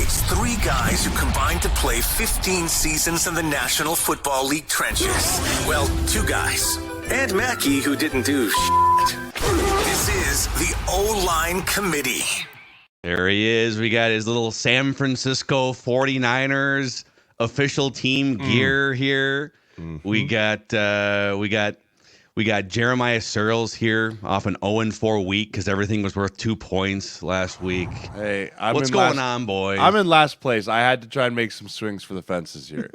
It's three guys who combined to play 15 seasons in the National Football League trenches. Well, two guys. And Mackey, who didn't do shit. This is the O-Line Committee. There he is. We got his little San Francisco 49ers official team gear here. Mm-hmm. We got Jeremiah Sirles here off an 0-4 week because everything was worth 2 points last week. Hey, what's going on, boys? I'm in last place. I had to try and make some swings for the fences here.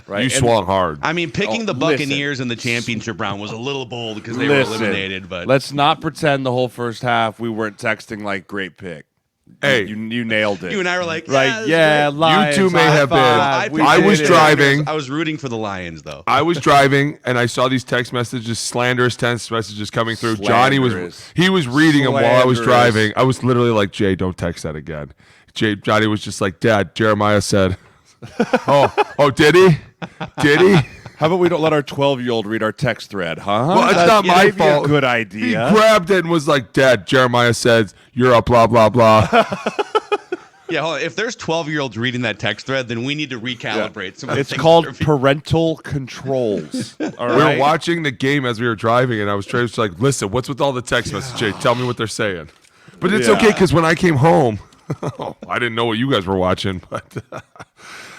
Right? You swung hard. I mean, picking the Buccaneers in the championship round was a little bold because they were eliminated. But let's not pretend the whole first half we weren't texting like great pick. Hey, you nailed it. You and I were like, right? Yeah, Lions, you two may have been. I was driving. I was rooting for the Lions, though. I was driving, and I saw these text messages, slanderous text messages coming through. Johnny was reading them while I was driving. I was literally like, Jay, don't text that again. Johnny was just like, Dad, Jeremiah said, oh, did he? Did he? How about we don't let our 12-year-old read our text thread, huh? Well, it's not my fault. Good idea. He grabbed it and was like, Dad, Jeremiah says, you're a blah, blah, blah. Yeah, hold on. If there's 12-year-olds reading that text thread, then we need to recalibrate some of the It's things called parental controls. All right? We were watching the game as we were driving, and I was trying to like, listen, what's with all the text messages? Tell me what they're saying. But it's okay, because when I came home, I didn't know what you guys were watching, but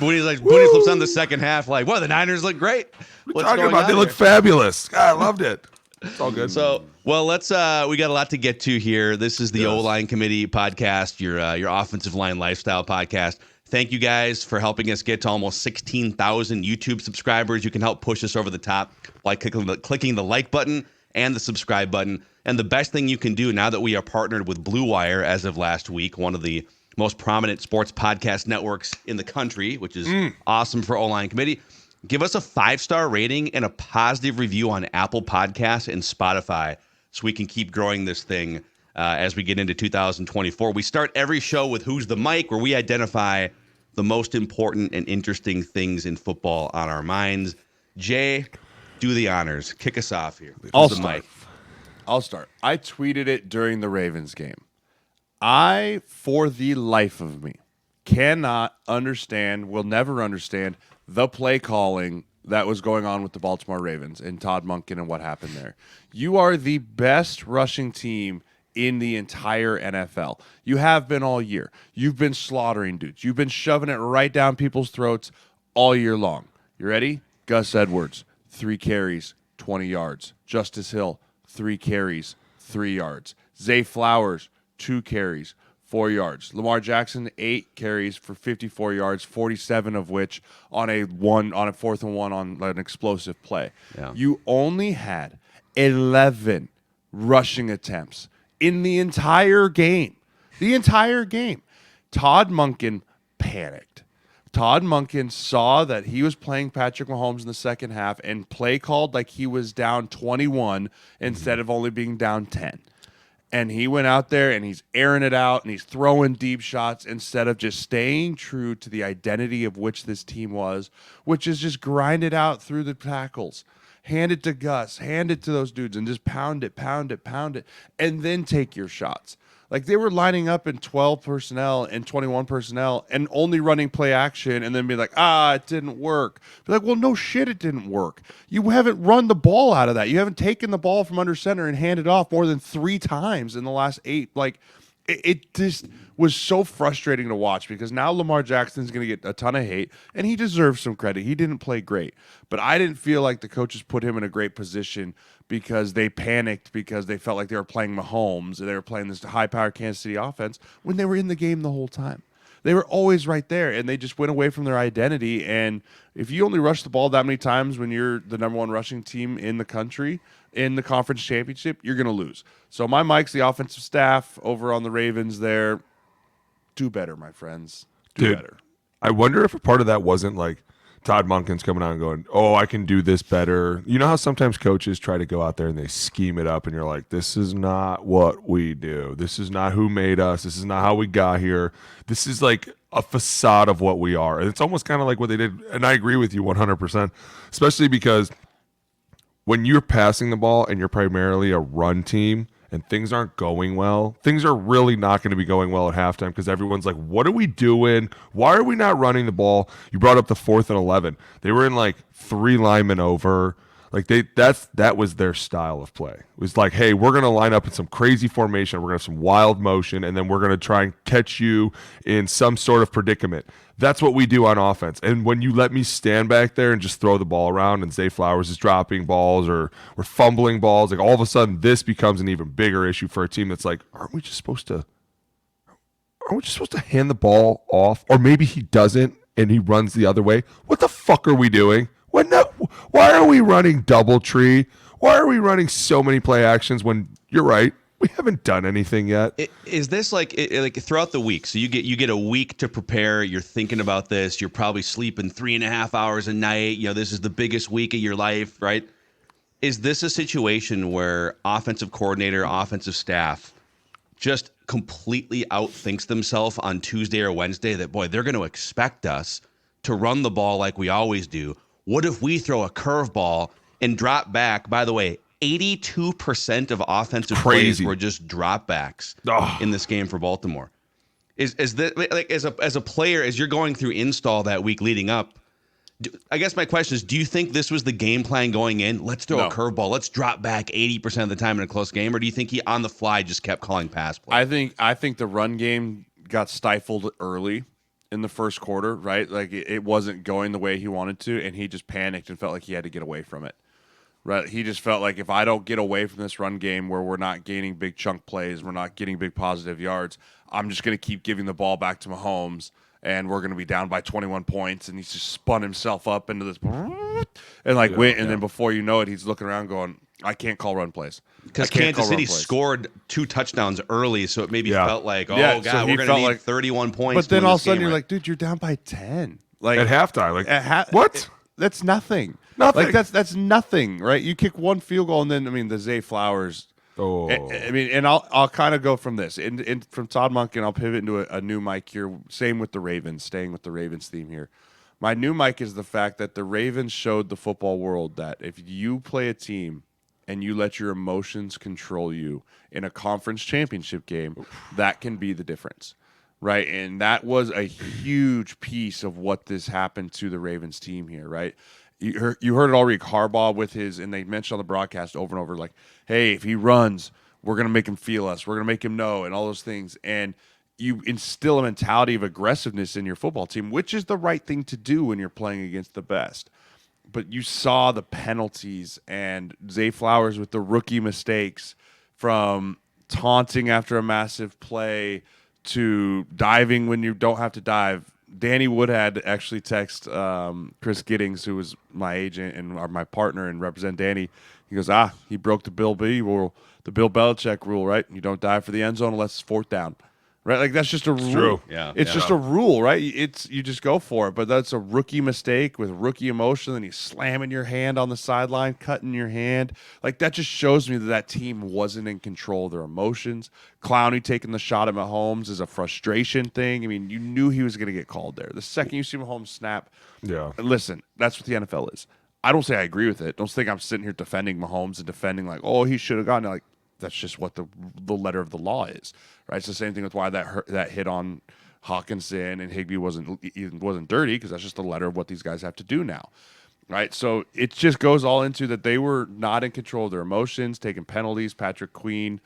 Boone flips on the second half like, well, the Niners look great. What's talking about? They look fabulous. God, I loved it. It's all good. So, well, we got a lot to get to here. This is the O-Line Committee podcast, your offensive line lifestyle podcast. Thank you guys for helping us get to almost 16,000 YouTube subscribers. You can help push us over the top by clicking the like button and the subscribe button. And the best thing you can do now that we are partnered with Blue Wire as of last week, one of the most prominent sports podcast networks in the country, which is awesome for O-Line Committee, give us a 5-star rating and a positive review on Apple Podcasts and Spotify so we can keep growing this thing as we get into 2024. We start every show with Who's the Mic, where we identify the most important and interesting things in football on our minds. Jay, do the honors. Kick us off here. I'll start. I tweeted it during the Ravens game. I, for the life of me, cannot understand, will never understand the play calling that was going on with the Baltimore Ravens and Todd Monken and what happened there. You are the best rushing team in the entire NFL. You have been all year. You've been slaughtering dudes. You've been shoving it right down people's throats all year long. You ready? Gus Edwards, 3 carries, 20 yards. Justice Hill, 3 carries, 3 yards. Zay Flowers, 2 carries, 4 yards. Lamar Jackson, 8 carries for 54 yards, 47 of which on a 4th and 1 on an explosive play. Yeah. You only had 11 rushing attempts in the entire game. The entire game. Todd Monken panicked. Todd Monken saw that he was playing Patrick Mahomes in the second half and play called like he was down 21 instead of only being down 10. And he went out there and he's airing it out and he's throwing deep shots instead of just staying true to the identity of which this team was, which is just grind it out through the tackles. Hand it to Gus, hand it to those dudes, and just pound it, and then take your shots. Like, they were lining up in 12 personnel and 21 personnel and only running play action and then be like, it didn't work. Be like, well, no shit, it didn't work. You haven't run the ball out of that. You haven't taken the ball from under center and handed off more than 3 times in the last 8. Like, it just was so frustrating to watch because now Lamar Jackson's going to get a ton of hate, and he deserves some credit. He didn't play great, but I didn't feel like the coaches put him in a great position because they panicked because they felt like they were playing Mahomes and they were playing this high-powered Kansas City offense when they were in the game the whole time. They were always right there, and they just went away from their identity. And if you only rush the ball that many times when you're the number 1 rushing team in the country in the conference championship, you're going to lose. So my mic's the offensive staff over on the Ravens there. Do better, my friends. Do better. I wonder if a part of that wasn't like Todd Monken's coming out and going, I can do this better. You know how sometimes coaches try to go out there and they scheme it up and you're like, this is not what we do. This is not who made us. This is not how we got here. This is like a facade of what we are. And it's almost kind of like what they did. And I agree with you 100%, especially because when you're passing the ball and you're primarily a run team and things aren't going well, things are really not going to be going well at halftime because everyone's like, what are we doing? Why are we not running the ball? You brought up the 4th and 11. They were in like 3 linemen over. Like that was their style of play. It was like, hey, we're gonna line up in some crazy formation, we're gonna have some wild motion, and then we're gonna try and catch you in some sort of predicament. That's what we do on offense. And when you let me stand back there and just throw the ball around, and Zay Flowers is dropping balls or fumbling balls, like all of a sudden this becomes an even bigger issue for a team that's like, aren't we just supposed to hand the ball off? Or maybe he doesn't and he runs the other way. What the fuck are we doing? Why are we running double tree? Why are we running so many play actions when you're right? We haven't done anything yet. Is this like throughout the week? So you get a week to prepare. You're thinking about this. You're probably sleeping 3.5 hours a night. You know, this is the biggest week of your life, right? Is this a situation where offensive coordinator, offensive staff just completely outthinks themselves on Tuesday or Wednesday that, boy, they're going to expect us to run the ball like we always do? What if we throw a curveball and drop back? By the way, 82% of offensive plays were just dropbacks in this game for Baltimore. Is that like as a player, as you're going through install that week leading up? I guess my question is: do you think this was the game plan going in? Let's throw a curveball. Let's drop back 80% of the time in a close game, or do you think he on the fly just kept calling pass play? I think the run game got stifled early in the first quarter, right? Like it wasn't going the way he wanted to, and he just panicked and felt like he had to get away from it. Right? He just felt like if I don't get away from this run game where we're not gaining big chunk plays, we're not getting big positive yards, I'm just going to keep giving the ball back to Mahomes, and we're going to be down by 21 points, and he's just spun himself up into this and then before you know it, he's looking around going, I can't call run plays. Because Kansas City scored 2 touchdowns early, so it maybe felt like, God, so we're going to need 31 points. But then all of a sudden you're like, dude, you're down by 10. Like at halftime. What? That's nothing. Nothing. Like that's nothing, right? You kick 1 field goal, and then the Zay Flowers. And I'll kind of go from this from Todd Monken. I'll pivot into a new mic here. Same with the Ravens. Staying with the Ravens theme here. My new mic is the fact that the Ravens showed the football world that if you play a team and you let your emotions control you in a conference championship game, that can be the difference, right? And that was a huge piece of what this happened to the Ravens team here, right? You heard it all, Rick Harbaugh with his, and they mentioned on the broadcast over and over, like, hey, if he runs, we're going to make him feel us. We're going to make him know, and all those things. And you instill a mentality of aggressiveness in your football team, which is the right thing to do when you're playing against the best. But you saw the penalties and Zay Flowers with the rookie mistakes, from taunting after a massive play to diving when you don't have to dive. Danny Wood had actually text Chris Giddings, who was my agent and my partner and represent Danny. He goes, he broke the Bill Belichick rule, right? You don't dive for the end zone unless it's 4th down. Right, like that's just a rule. True. Yeah, it's just a rule, right? You just go for it. But that's a rookie mistake with rookie emotion. Then you slamming your hand on the sideline, cutting your hand. Like that just shows me that team wasn't in control of their emotions. Clowney taking the shot at Mahomes is a frustration thing. I mean, you knew he was going to get called there. The second you see Mahomes snap, listen, that's what the NFL is. I don't say I agree with it. Don't think I'm sitting here defending Mahomes and defending like, oh, he should have gotten it. Like, that's just what the letter of the law is, right? It's the same thing with why that hit on Hawkinson and Higbee wasn't dirty, because that's just the letter of what these guys have to do now, right? So it just goes all into that they were not in control of their emotions, taking penalties. Patrick Queen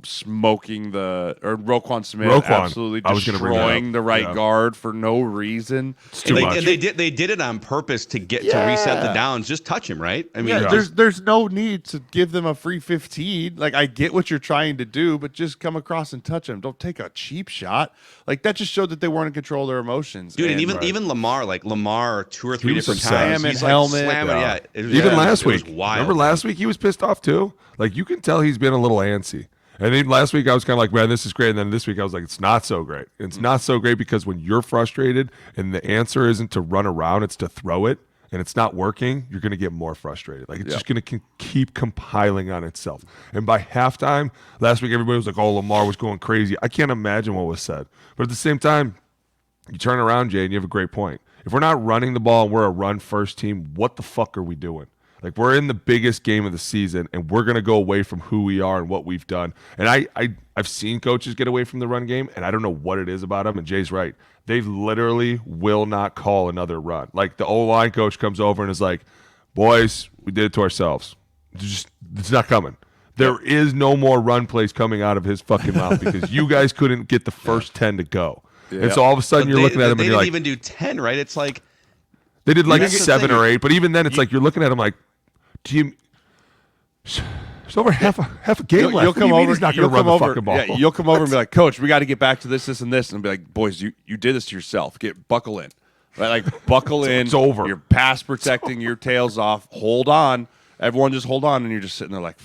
smoking Roquan Smith absolutely destroying the right guard for no reason. It's too much. And they did it on purpose to get to reset the downs. Just touch him, right? I mean, there's no need to give them a free 15. Like, I get what you're trying to do, but just come across and touch him. Don't take a cheap shot. Like, that just showed that they weren't in control of their emotions. Dude, and even Lamar 2 or 3 different times, he's helmet. Slamming, even last week. Remember last week he was pissed off too? Like, you can tell he's been a little antsy. And then last week I was kind of like, man, this is great. And then this week I was like, it's not so great. It's not so great because when you're frustrated and the answer isn't to run around, it's to throw it, and it's not working, you're going to get more frustrated. Like, it's just going to keep compiling on itself. And by halftime, last week everybody was like, oh, Lamar was going crazy. I can't imagine what was said. But at the same time, you turn around, Jay, and you have a great point. If we're not running the ball and we're a run-first team, what the fuck are we doing? Like, we're in the biggest game of the season, and we're going to go away from who we are and what we've done. And I've seen coaches get away from the run game, and I don't know what it is about them. And Jay's right. They literally will not call another run. Like, the O-line coach comes over and is like, boys, we did it to ourselves. It's not coming. There is no more run plays coming out of his fucking mouth because you guys couldn't get the first 10 to go. Yeah. And so all of a sudden you're looking at them and you're like... They didn't even do 10, right? It's like... They did like 7 or 8, but even then it's like you're looking at them like, do you... There's over half a game left. You'll come over. He's not going to run the fucking ball. Yeah, you'll come over and be like, Coach, we got to get back to this, and this. And be like, boys, you did this to yourself. Buckle in. Right? Like, buckle in. It's over. You're pass protecting your tails off. Hold on. Everyone just hold on. And you're just sitting there like,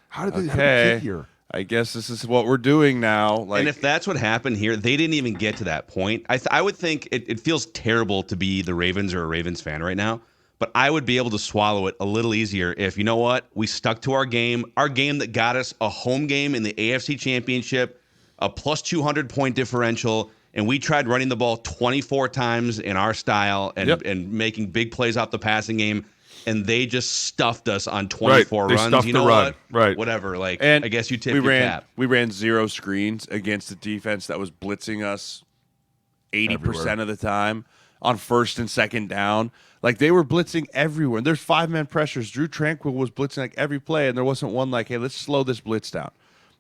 how did they get here? I guess this is what we're doing now. Like, and if that's what happened here, they didn't even get to that point. I would think it feels terrible to be the Ravens or a Ravens fan right now, but I would be able to swallow it a little easier if, you know what, we stuck to our game that got us a home game in the AFC Championship, a plus 200 point differential, and we tried running the ball 24 times in our style and making big plays off the passing game. And they just stuffed us on 24 runs. Stuffed you know the run. what? Right. Whatever. Like, and I guess you tip your cap. We ran 0 screens against a defense that was blitzing us 80% of the time on first and second down. Like, they were blitzing everywhere. There's 5-man pressures. Drew Tranquil was blitzing like every play, and there wasn't one like, hey, let's slow this blitz down.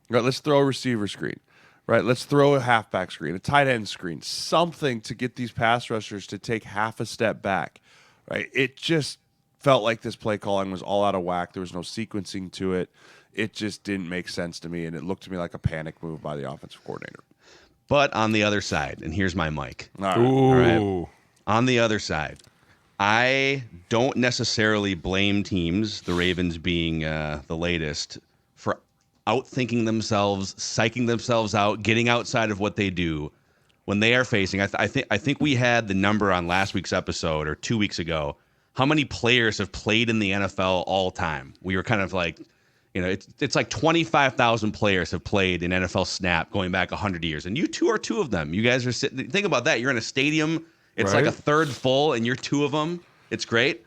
Right, let's throw a receiver screen. Right, let's throw a halfback screen, a tight end screen, something to get these pass rushers to take half a step back. Right, it just felt like this play calling was all out of whack. There was no sequencing to it. It just didn't make sense to me, and it looked to me like a panic move by the offensive coordinator. But on the other side, and here's my mic. All right. Ooh. All right. On the other side, I don't necessarily blame teams, the Ravens being the latest, for outthinking themselves, psyching themselves out, getting outside of what they do when they are facing. I think we had the number on last week's episode or 2 weeks ago. How many players have played in the NFL all time? We were kind of like, you know, it's like 25,000 players have played in NFL snap going back 100 years. And you two are 2 of them. You guys are sitting, think about that. You're in a stadium. It's like a third full and you're 2 of them. It's great.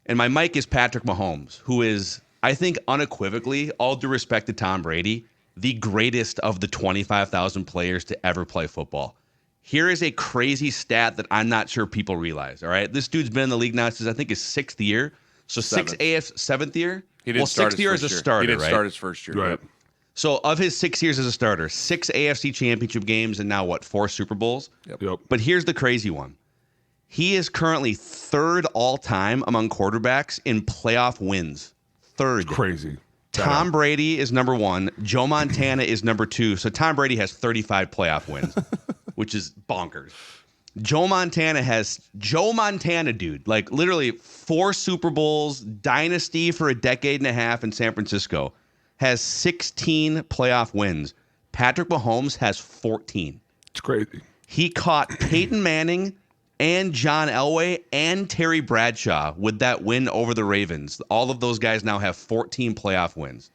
And my mic is Patrick Mahomes, who is, I think, unequivocally, all due respect to Tom Brady, the greatest of the 25,000 players to ever play football. Here is a crazy stat that I'm not sure people realize, all right? This dude's been in the league now since I think his 6th year. So 7th year? He didn't start 6th year as a starter, He didn't right? start his first year. Right. So of his 6 years as a starter, 6 AFC Championship games and now, 4 Super Bowls? Yep. But here's the crazy one. He is currently 3rd all-time among quarterbacks in playoff wins. 3rd. Crazy. Tom Brady is number 1. Joe Montana is number 2. So Tom Brady has 35 playoff wins. Which is bonkers. Joe Montana, dude, like literally 4 Super Bowls, dynasty for a decade and a half in San Francisco, has 16 playoff wins. Patrick Mahomes has 14. It's crazy. He caught Peyton Manning and John Elway and Terry Bradshaw with that win over the Ravens. All of those guys now have 14 playoff wins.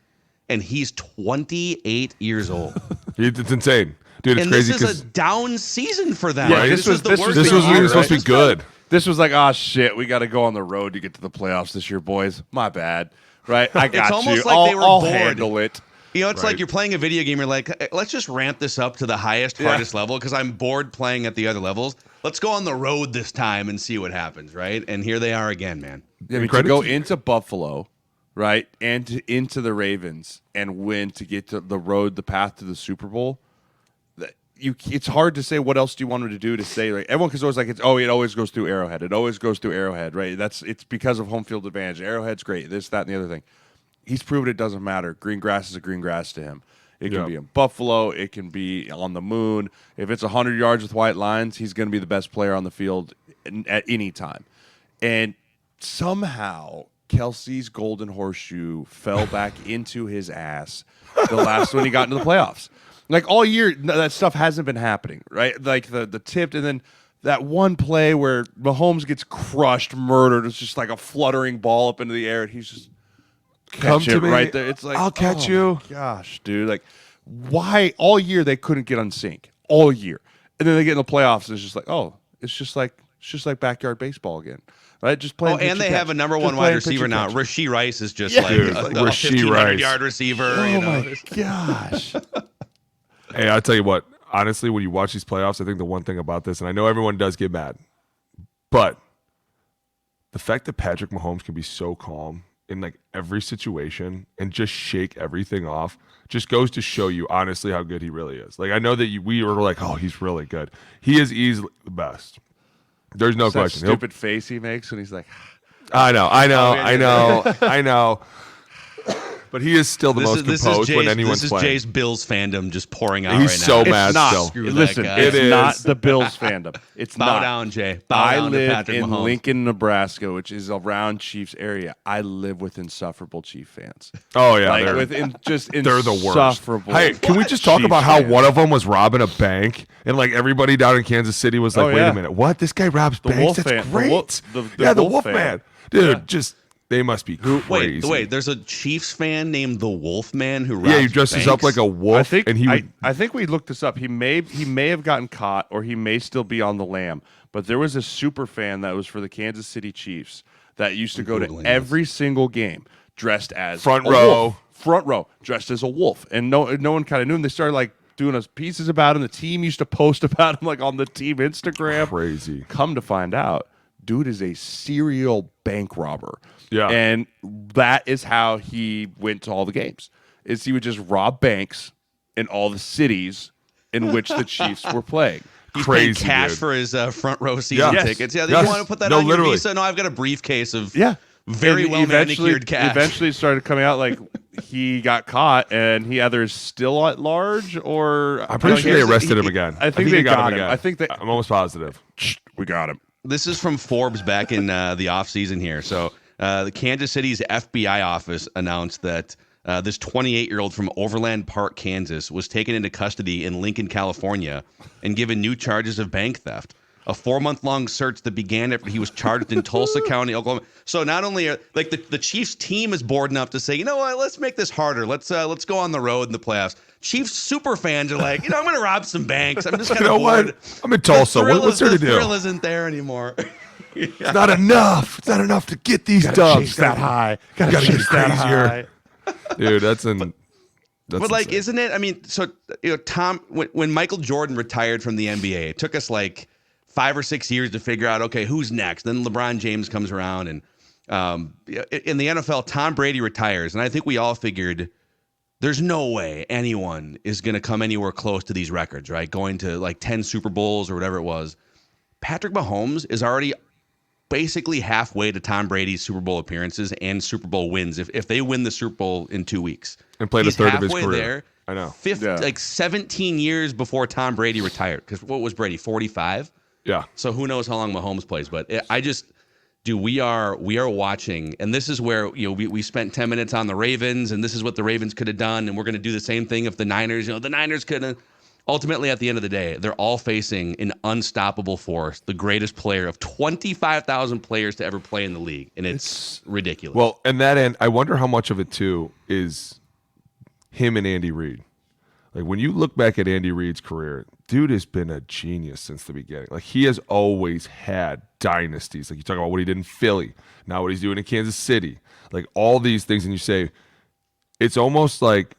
And he's 28 years old. It's insane. Dude, it's and crazy. This is a down season for them. Yeah, this was the worst. This wasn't even supposed to be good. This was like, oh, shit, we got to go on the road to get to the playoffs this year, boys. My bad. Right? I got It's almost you. like they were I'll bored. handle it. You know, it's like you're playing a video game. You're like, let's just ramp this up to the highest, hardest level because I'm bored playing at the other levels. Let's go on the road this time and see what happens, right? And here they are again, man. Yeah, I mean, to go into Buffalo, right, and into the Ravens and win to get to the road, the path to the Super Bowl. It's hard to say what else do you want him to do to say. Like, everyone is always like, it always goes through Arrowhead. It always goes through Arrowhead, right? It's because of home field advantage. Arrowhead's great. This, that, and the other thing. He's proven it doesn't matter. Green grass is a green grass to him. It can be in Buffalo. It can be on the moon. If it's 100 yards with white lines, he's going to be the best player on the field at any time. And somehow Kelsey's golden horseshoe fell back into his ass the last when he got into the playoffs. Like all year, that stuff hasn't been happening, right? Like the tipped, and then that one play where Mahomes gets crushed, murdered. It's just like a fluttering ball up into the air, and he's just come to me right there. It's like, I'll catch you. Gosh, dude, like why all year they couldn't get on sync all year, and then they get in the playoffs, and it's just like, oh, it's just like It's just like backyard baseball again. Right? Just playing. And they have a number one wide receiver now. Rashee Rice is just like Dude, a Rashee 1,500-yard receiver. Oh my gosh. Hey, I'll tell you what. Honestly, when you watch these playoffs, I think the one thing about this, and I know everyone does get mad, but the fact that Patrick Mahomes can be so calm in like every situation and just shake everything off just goes to show you honestly how good he really is. Like I know that we were like, oh, he's really good. He is easily the best. There's no question. Stupid face he makes when he's like, I know. But he is still the most composed when anyone's playing. This is Jay's Bills fandom just pouring out He's right so now. mad not. still. Screw Listen, that guy. it's not the Bills fandom. It's Bow not. down, Jay. Bow I down to live Patrick in Mahomes. Lincoln, Nebraska, which is around Chiefs area. I live with insufferable Chief fans. Oh yeah, Like they're they're the worst. insufferable. Hey, can we just talk Chiefs about how fans. one of them was robbing a bank and like everybody down in Kansas City was like, Oh, wait yeah. a minute, what? This guy robs banks? Wolf That's fan. The great. Wolf- the the Wolf Wolf fan. man, dude. Yeah. Just they must be crazy. Wait. There's a Chiefs fan named the Wolf Man who robs Yeah, he dresses up banks? like a wolf, I think and he would. I think we looked this up. He may have gotten caught, or he may still be on the lam. But there was a super fan that was for the Kansas City Chiefs that used to go to Googling every single game dressed as Front a row. wolf. Front row, dressed as a wolf, and no one kind of knew him. They started like doing us pieces about him. The team used to post about him like on the team Instagram. Crazy. Come to find out, dude is a serial bank robber. Yeah. And that is how he went to all the games. Is he would just rob banks in all the cities in which the Chiefs were playing. He's Crazy, paying cash dude. for his front row season Yes. tickets. Yeah, Yes. you want to put that No, on your literally. visa? No, I've got a briefcase of Yeah. very And well manicured cash. Eventually it started coming out like he got caught and he either is still at large or I'm pretty sure they arrested him again. I think they got him. again. I think they I'm almost positive. we got him. This is from Forbes back in the offseason here. So the Kansas City's FBI office announced that this 28-year-old from Overland Park, Kansas, was taken into custody in Lincoln, California, and given new charges of bank theft. A 4-month-long search that began after he was charged in Tulsa County, Oklahoma. So not only are like the Chiefs team is bored enough to say, you know what, let's make this harder. Let's go on the road in the playoffs. Chiefs super fans are like, I'm going to rob some banks. I'm just kind of bored. What? I'm in Tulsa. What's there to do? The thrill isn't there anymore. It's not enough. It's not enough to get these dubs. Chase that high. Gotta Gotta get chase that crazier. high. Dude, that's insane. Isn't it? I mean, so Tom, when Michael Jordan retired from the NBA, it took us like 5 or 6 years to figure out, okay, who's next? Then LeBron James comes around, and in the NFL, Tom Brady retires, and I think we all figured there's no way anyone is going to come anywhere close to these records, right? Going to like 10 Super Bowls or whatever it was. Patrick Mahomes is already basically halfway to Tom Brady's Super Bowl appearances and Super Bowl wins if they win the Super Bowl in 2 weeks. And played a third of his halfway career. there. I know. Like 17 years before Tom Brady retired. Because what was Brady, 45? Yeah. So who knows how long Mahomes plays? But we are watching, and this is where we spent 10 minutes on the Ravens, and this is what the Ravens could have done, and we're going to do the same thing if the Niners. The Niners could have. Ultimately, at the end of the day, they're all facing an unstoppable force, the greatest player of 25,000 players to ever play in the league, and it's ridiculous. Well, and that end, I wonder how much of it too is him and Andy Reid. Like when you look back at Andy Reid's career, dude has been a genius since the beginning. Like he has always had dynasties. Like you talk about what he did in Philly, now what he's doing in Kansas City, like all these things, and you say it's almost like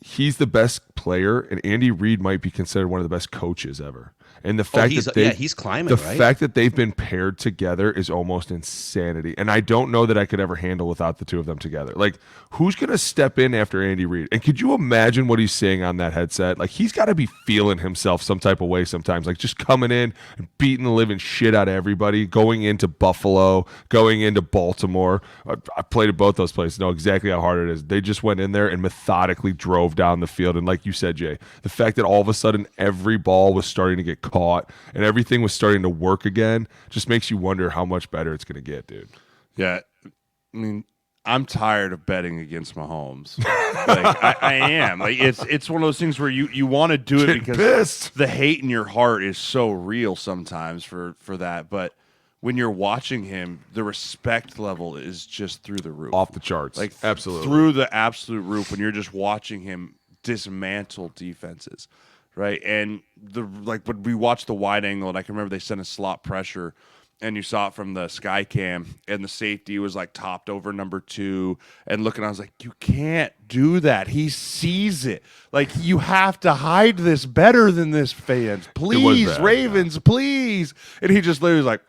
he's the best player, and Andy Reid might be considered one of the best coaches ever. And the fact he's climbing. The right? fact that they've been paired together is almost insanity. And I don't know that I could ever handle without the two of them together. Like, who's going to step in after Andy Reid? And could you imagine what he's saying on that headset? Like, he's got to be feeling himself some type of way sometimes. Like, just coming in and beating the living shit out of everybody, going into Buffalo, going into Baltimore. I played at both those places, know exactly how hard it is. They just went in there and methodically drove down the field. And like you said, Jay, the fact that all of a sudden every ball was starting to get caught and everything was starting to work again just makes you wonder how much better it's going to get, dude. Yeah. I mean, I'm tired of betting against Mahomes. Like I am. Like it's one of those things where you want to do it because pissed. The hate in your heart is so real sometimes for that. But when you're watching him, the respect level is just through the roof. Off the charts. Like absolutely. Through the absolute roof when you're just watching him dismantle defenses. right? And when we watched the wide angle, and I can remember they sent a slot pressure, and you saw it from the sky cam, and the safety was like topped over number 2 and looking. I was like, you can't do that. He sees it. Like, you have to hide this better than this, fans. Please, bad, Ravens, please. And he just literally was like,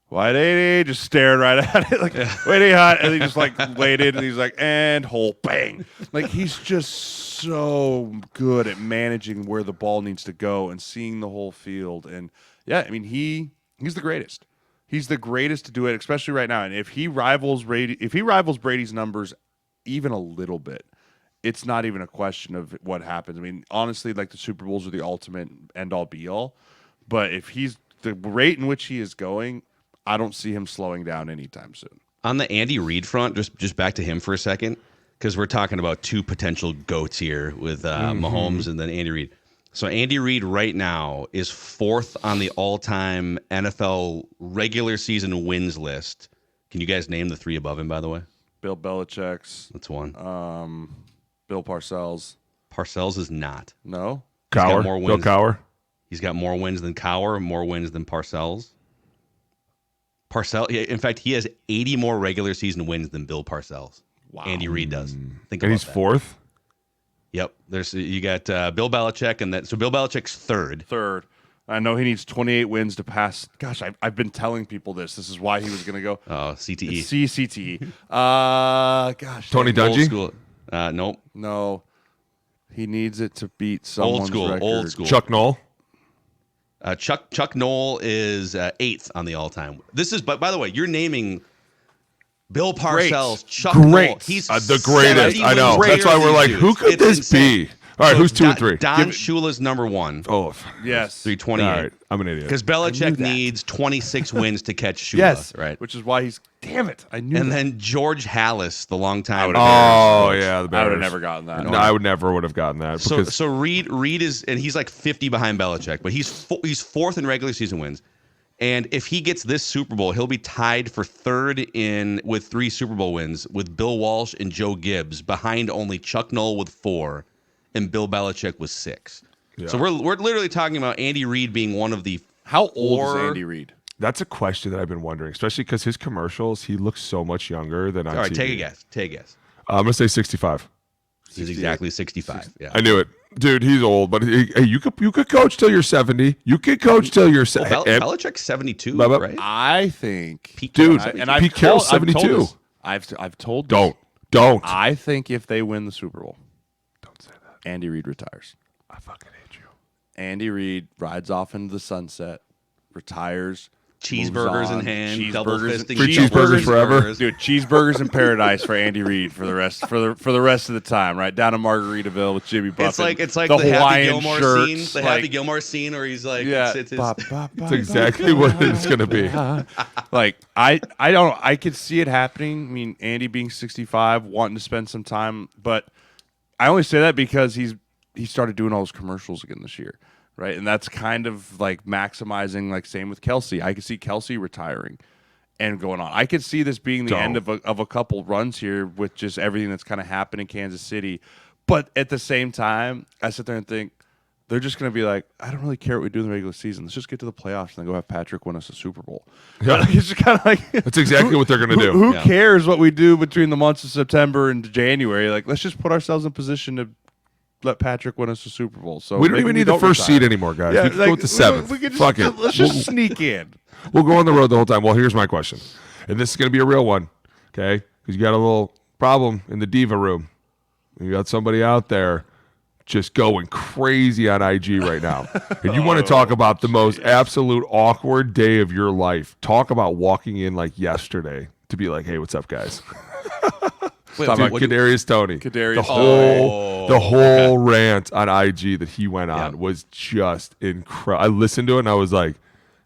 wide 80, just stared right at it, like, waiting hot, and he just like waited, and he's like, and hole, bang. Like, he's just so good at managing where the ball needs to go and seeing the whole field. And yeah, I mean, he's the greatest. He's the greatest to do it, especially right now. And if he rivals Brady's numbers even a little bit, it's not even a question of what happens. I mean, honestly, like, the Super Bowls are the ultimate end-all be-all. But if he's the rate in which he is going, I don't see him slowing down anytime soon. On the Andy Reid front, just back to him for a second, because we're talking about two potential GOATs here with Mahomes and then Andy Reid. So Andy Reid right now is 4th on the all-time NFL regular season wins list. Can you guys name the 3 above him, by the way? Bill Belichick's. That's one. Bill Parcells. Parcells is not. No? He's got Cowher. more wins. Bill Cowher. He's got more wins than Cowher, more wins than Parcells. In fact, he has 80 more regular season wins than Bill Parcells. Wow. Andy Reid does. Think And about he's that. 4th? Yep. You got Bill Belichick, and so Bill Belichick's 3rd. Third. I know he needs 28 wins to pass. Gosh, I've been telling people this. This is why he was going to go. Oh, CTE. CTE. Gosh. Tony dang. Old Dungy? school. Nope. No. He needs it to beat someone's record. Old school. Chuck Noll? Chuck Noll is 8th on the all-time. This is, by the way, you're naming Bill Parcells, Chuck Noll. He's the greatest. I know. That's why we're like, who could this be? All right, who's 2 and 3? Don Shula's number 1. Oh, Yes. 328. all right. I'm an idiot. Because Belichick needs 26 wins to catch Shula. Yes. Right. Which is why he's. Damn it. I knew And that. then George Hallis, the longtime. Oh, yeah, the Bears. I would have never gotten that. No, I would never would have gotten that. Because So Reid is, and he's like 50 behind Belichick, but he's 4th in regular season wins. And if he gets this Super Bowl, he'll be tied for 3rd with 3 Super Bowl wins with Bill Walsh and Joe Gibbs, behind only Chuck Noll with 4 and Bill Belichick with 6. Yeah. So we're literally talking about Andy Reid being one of the How old is 4 Andy Reid? that's a question that I've been wondering, especially because his commercials, he looks so much younger than on All right, TV. take a guess. I'm going to say 65. He's exactly 65. Yeah. I knew it. Dude, he's old, but hey, you could coach till you're 70. You could coach till you're 70. Belichick's 72, Bubba, right? I think. Pete Dude, Carroll's And Pete Carroll's 72. I've told this. Don't. I think if they win the Super Bowl, Don't say that. Andy Reid retires. I fucking hate you. Andy Reid rides off into the sunset, retires. cheeseburgers moves on. in hand, Cheeseburgers- double fisting, Free double cheeseburgers forever. Dude, cheeseburgers in paradise for Andy Reid for the rest of the time, right down in Margaritaville with Jimmy Buffett. It's like the the Happy Hawaiian Gilmore shirts, scene. The like- Happy Gilmore scene where he's like, Yeah, it's That's exactly what it's going to be. Like I could see it happening. I mean, Andy being 65, wanting to spend some time, but I only say that because he started doing all those commercials again this year, right? And that's kind of like maximizing. Like same with Kelsey. I could see Kelsey retiring and going on. I could see this being the end of a couple runs here with just everything that's kind of happened in Kansas City. But at the same time, I sit there and think, they're just going to be like, I don't really care what we do in the regular season. Let's just get to the playoffs and then go have Patrick win us a Super Bowl. Yeah. Like, it's just kind of like That's exactly what they're going to do. Who Yeah. cares what we do between the months of September and January? Like, let's just put ourselves in position to let Patrick win us a Super Bowl. So We don't maybe even we need the don't first retire. seed anymore, guys. Yeah, we can like, go with the 7th. We could Fuck just, it. let's just sneak in. We'll go on the road the whole time. Well, here's my question. And this is going to be a real one, okay? Because you got a little problem in the diva room. You got somebody out there just going crazy on IG right now. And you want to talk about the most absolute awkward day of your life. Talk about walking in like yesterday to be like, hey, what's up, guys? Wait, Dude, what- Kadarius Toney. Kadarius The whole rant on IG that he went on Yeah. was just incredible. I listened to it and I was like,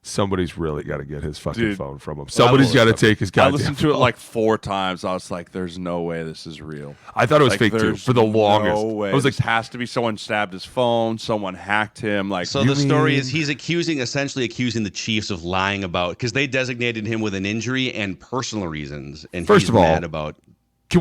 somebody's really got to get his fucking Dude, phone from him. Somebody's got to take his I goddamn listened to it phone. like 4 times. I was like, there's no way this is real. I thought it was Like, fake too there's for the longest. No way. I was like, This has to be someone stabbed his phone, someone hacked him. Like, So the story is he's essentially accusing the Chiefs of lying about, because they designated him with an injury and personal reasons, and First he's of all, mad about.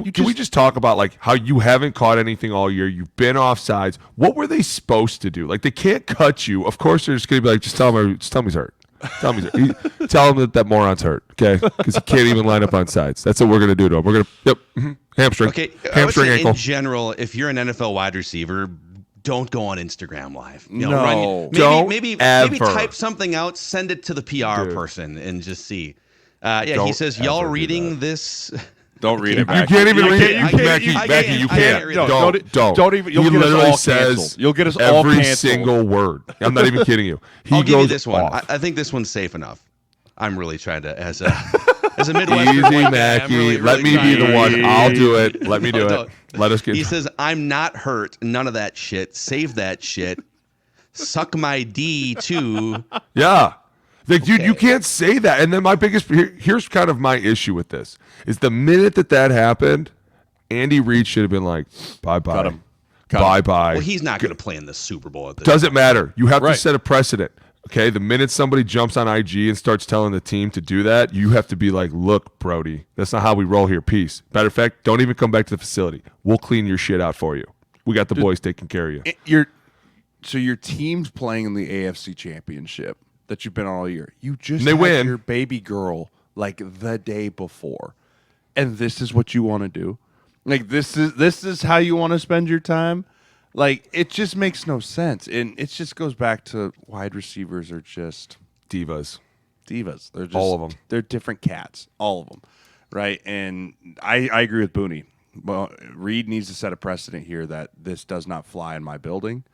Can we just talk about like how you haven't caught anything all year? You've been offsides. What were they supposed to do? Like they can't cut you. Of course, they're just going to be like, just tell him he's hurt. Tell him he's hurt. Tell him that moron's hurt. Okay, because he can't even line up on sides. that's what we're going to do to him. We're going to hamstring. Okay, hamstring ankle. In general, if you're an NFL wide receiver, don't go on Instagram Live. Maybe type something out, send it to the PR person, and just see. He says, y'all reading this. Don't read it. You can't even read it. Becky, you can't. Don't even. You'll get us all canceled. You'll get us all canceled. Every single word. I'm not even kidding you. I'll give you this one. I think this one's safe enough. I'm really trying to, as a Midwestern easy, Mackey. Let me be the one. I'll do it. Let me do it. Let us get. He says, I'm not hurt. None of that shit. Save that shit. Suck my D too. Yeah. Like, dude, you can't say that. And then here's kind of my issue with this, is the minute that happened, Andy Reid should have been like, bye-bye. Cut him. Bye-bye. Well, he's not going to play in the Super Bowl at this Doesn't matter. You have Right. to set a precedent. Okay, the minute somebody jumps on IG and starts telling the team to do that, you have to be like, look, Brody, that's not how we roll here. Peace. Matter of fact, don't even come back to the facility. We'll clean your shit out for you. We got the boys taking care of you. Your team's playing in the AFC Championship that you've been on all year. You just they had win. your baby girl like the day before, and this is what you want to do. Like this is how you want to spend your time. Like it just makes no sense, and it just goes back to wide receivers are just Divas. They're just All of them. They're different cats, all of them, right? And I agree with Booney. Well, Reid needs to set a precedent here that this does not fly in my building.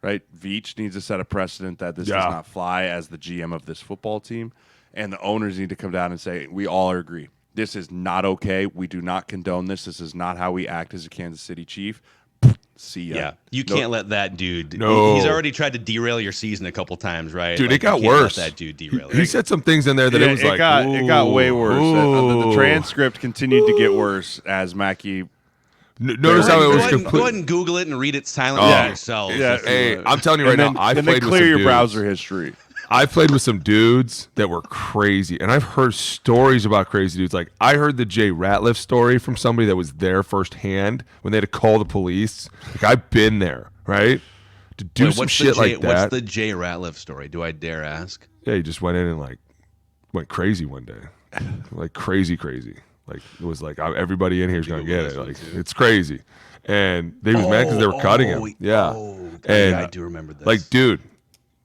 Right, Veach needs to set a precedent that this does not fly as the GM of this football team, and the owners need to come down and say, we all agree. This is not okay. We do not condone this. This is not how we act as a Kansas City Chief. See ya. Yeah, you can't let that dude. No. He's already tried to derail your season a couple times, right? Dude, like, it got you can't worse. Let that dude derail. He said some things in there that it was like, it got way worse. The transcript continued to get worse as Mackey. Notice how it was Go complete. ahead and Google it and read it silently yourselves. Yeah. Hey, I'm telling you right now, I played with clear some your dudes. browser history. I played with some dudes that were crazy, and I've heard stories about crazy dudes. Like I heard the Jay Ratliff story from somebody that was there firsthand when they had to call the police. Like I've been there, right? To do some shit like that. What's the Jay Ratliff story? Do I dare ask? Yeah, he just went in and like went crazy one day, like crazy. Like it was like everybody in here is gonna get it. Like it's crazy, and they was mad because they were cutting him. Yeah, and I do remember this. Like, dude,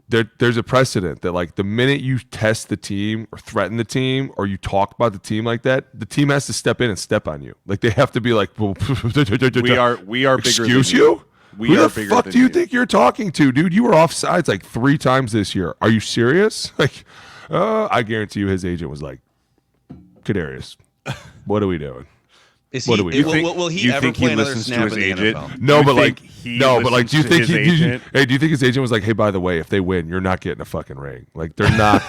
there's a precedent that like the minute you test the team or threaten the team or you talk about the team like that, the team has to step in and step on you. Like they have to be like, well, we are bigger. Excuse than you. We Who are the bigger fuck than do you think you're talking to, dude? You were offsides like 3 times this year. Are you serious? Like, I guarantee you, his agent was like, Kadarius. What are we doing? What do we do? Will he ever play another snap in the NFL? No, but like, do you think do you think his agent was like, hey, by the way, if they win, you're not getting a fucking ring. Like they're not.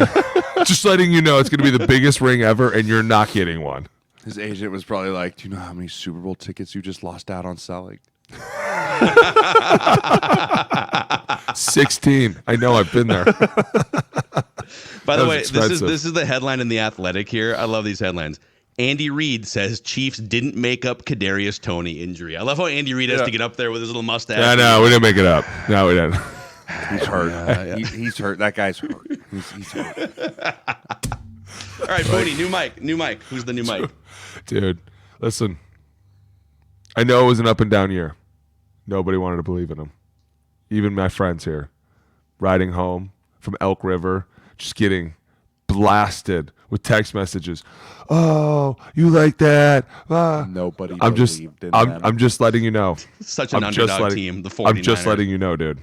Just letting you know, it's going to be the biggest ring ever, and you're not getting one. His agent was probably like, do you know how many Super Bowl tickets you just lost out on selling? 16. I know. I've been there. By the way, this is the headline in The Athletic here. I love these headlines. Andy Reid says Chiefs didn't make up Kadarius Toney injury. I love how Andy Reid has to get up there with his little mustache. Yeah, no, we didn't make it up. No, we didn't. He's hurt. He's hurt. That guy's hurt. He's hurt. All right, Booney, new mic. Who's the new mic? Dude, listen. I know it was an up and down year. Nobody wanted to believe in him. Even my friends here. Riding home from Elk River, just getting blasted with text messages. Oh, you like that? Nobody I'm just believed in them. I'm just letting you know. Such an underdog team, the 49ers. I'm just letting you know, dude.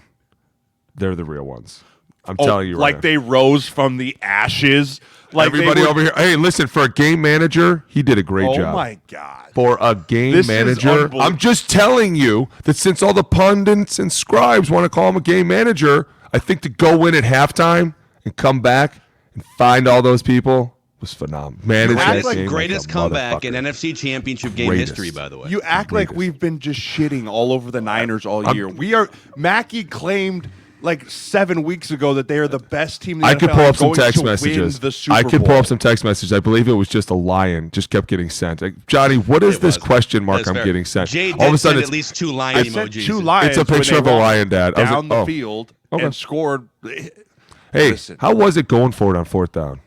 They're the real ones. I'm telling you right now. They rose from the ashes. Like everybody over here. Hey, listen, for a game manager, he did a great job. Oh my God. For a game manager, I'm just telling you that since all the pundits and scribes want to call him a game manager, I think to go in at halftime and come back and find all those people was phenomenal. Act like greatest comeback in NFC Championship Game history, by the way. You act like we've been just shitting all over the Niners all year. Mackey claimed like 7 weeks ago that they are the best team in the I NFL could pull up some going text to win messages. the Super I could pull Bowl. up some text messages. I believe it was just a lion just kept getting sent. Like, Johnny, what is this question mark That's I'm fair. getting sent? Jay All of a did sudden, send at least 2 lion I sent emojis. 2 lions. It's a picture when of they a walked lion, Dad. I was down like, the oh. field Okay. and scored. Hey, Listen. how was it going for it on 4th down? I'm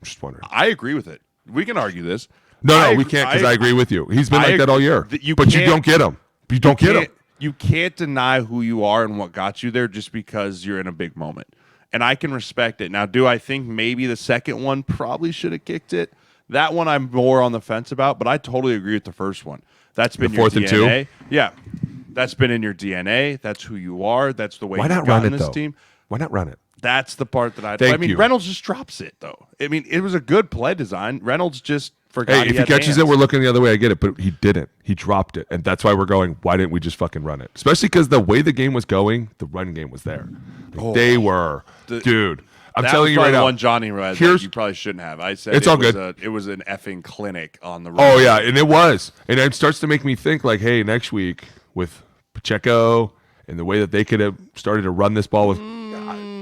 just wondering. I agree with it. We can argue this. No, we can't because I agree with you. He's been like that all year. You but you can't- don't get him. You don't get him. You can't deny who you are and what got you there just because you're in a big moment. And I can respect it. Now, do I think maybe the second one probably should have kicked it? That one I'm more on the fence about, but I totally agree with the first one. That's been The your 4th and DNA. 2? Yeah. That's been in your DNA. That's who you are. That's the way Why you've not run gotten it, this though? team. Why not run it? That's the part that Thank I mean, you. Reynolds just drops it, though. I mean, it was a good play design. Reynolds just forgot Hey, if he had catches hands. it, we're looking the other way. I get it, but he didn't. He dropped it, and that's why we're going. Why didn't we just fucking run it? Especially because the way the game was going, the run game was there. They were, dude. I'm That telling was you probably right the now. one Johnny read that here's- you probably shouldn't have. I said It's it all was good. It was an effing clinic on the run. Oh yeah, and it was, and it starts to make me think like, hey, next week with Pacheco and the way that they could have started to run this ball with.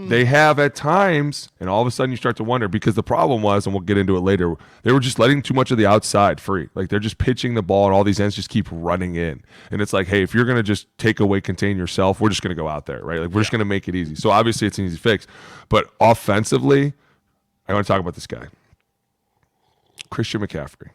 They have at times, and all of a sudden you start to wonder because the problem was, and we'll get into it later, they were just letting too much of the outside free. Like they're just pitching the ball, and all these ends just keep running in. And it's like, hey, if you're going to just take away, contain yourself, we're just going to go out there, right? Like we're just going to make it easy. So obviously it's an easy fix. But offensively, I want to talk about this guy, Christian McCaffrey.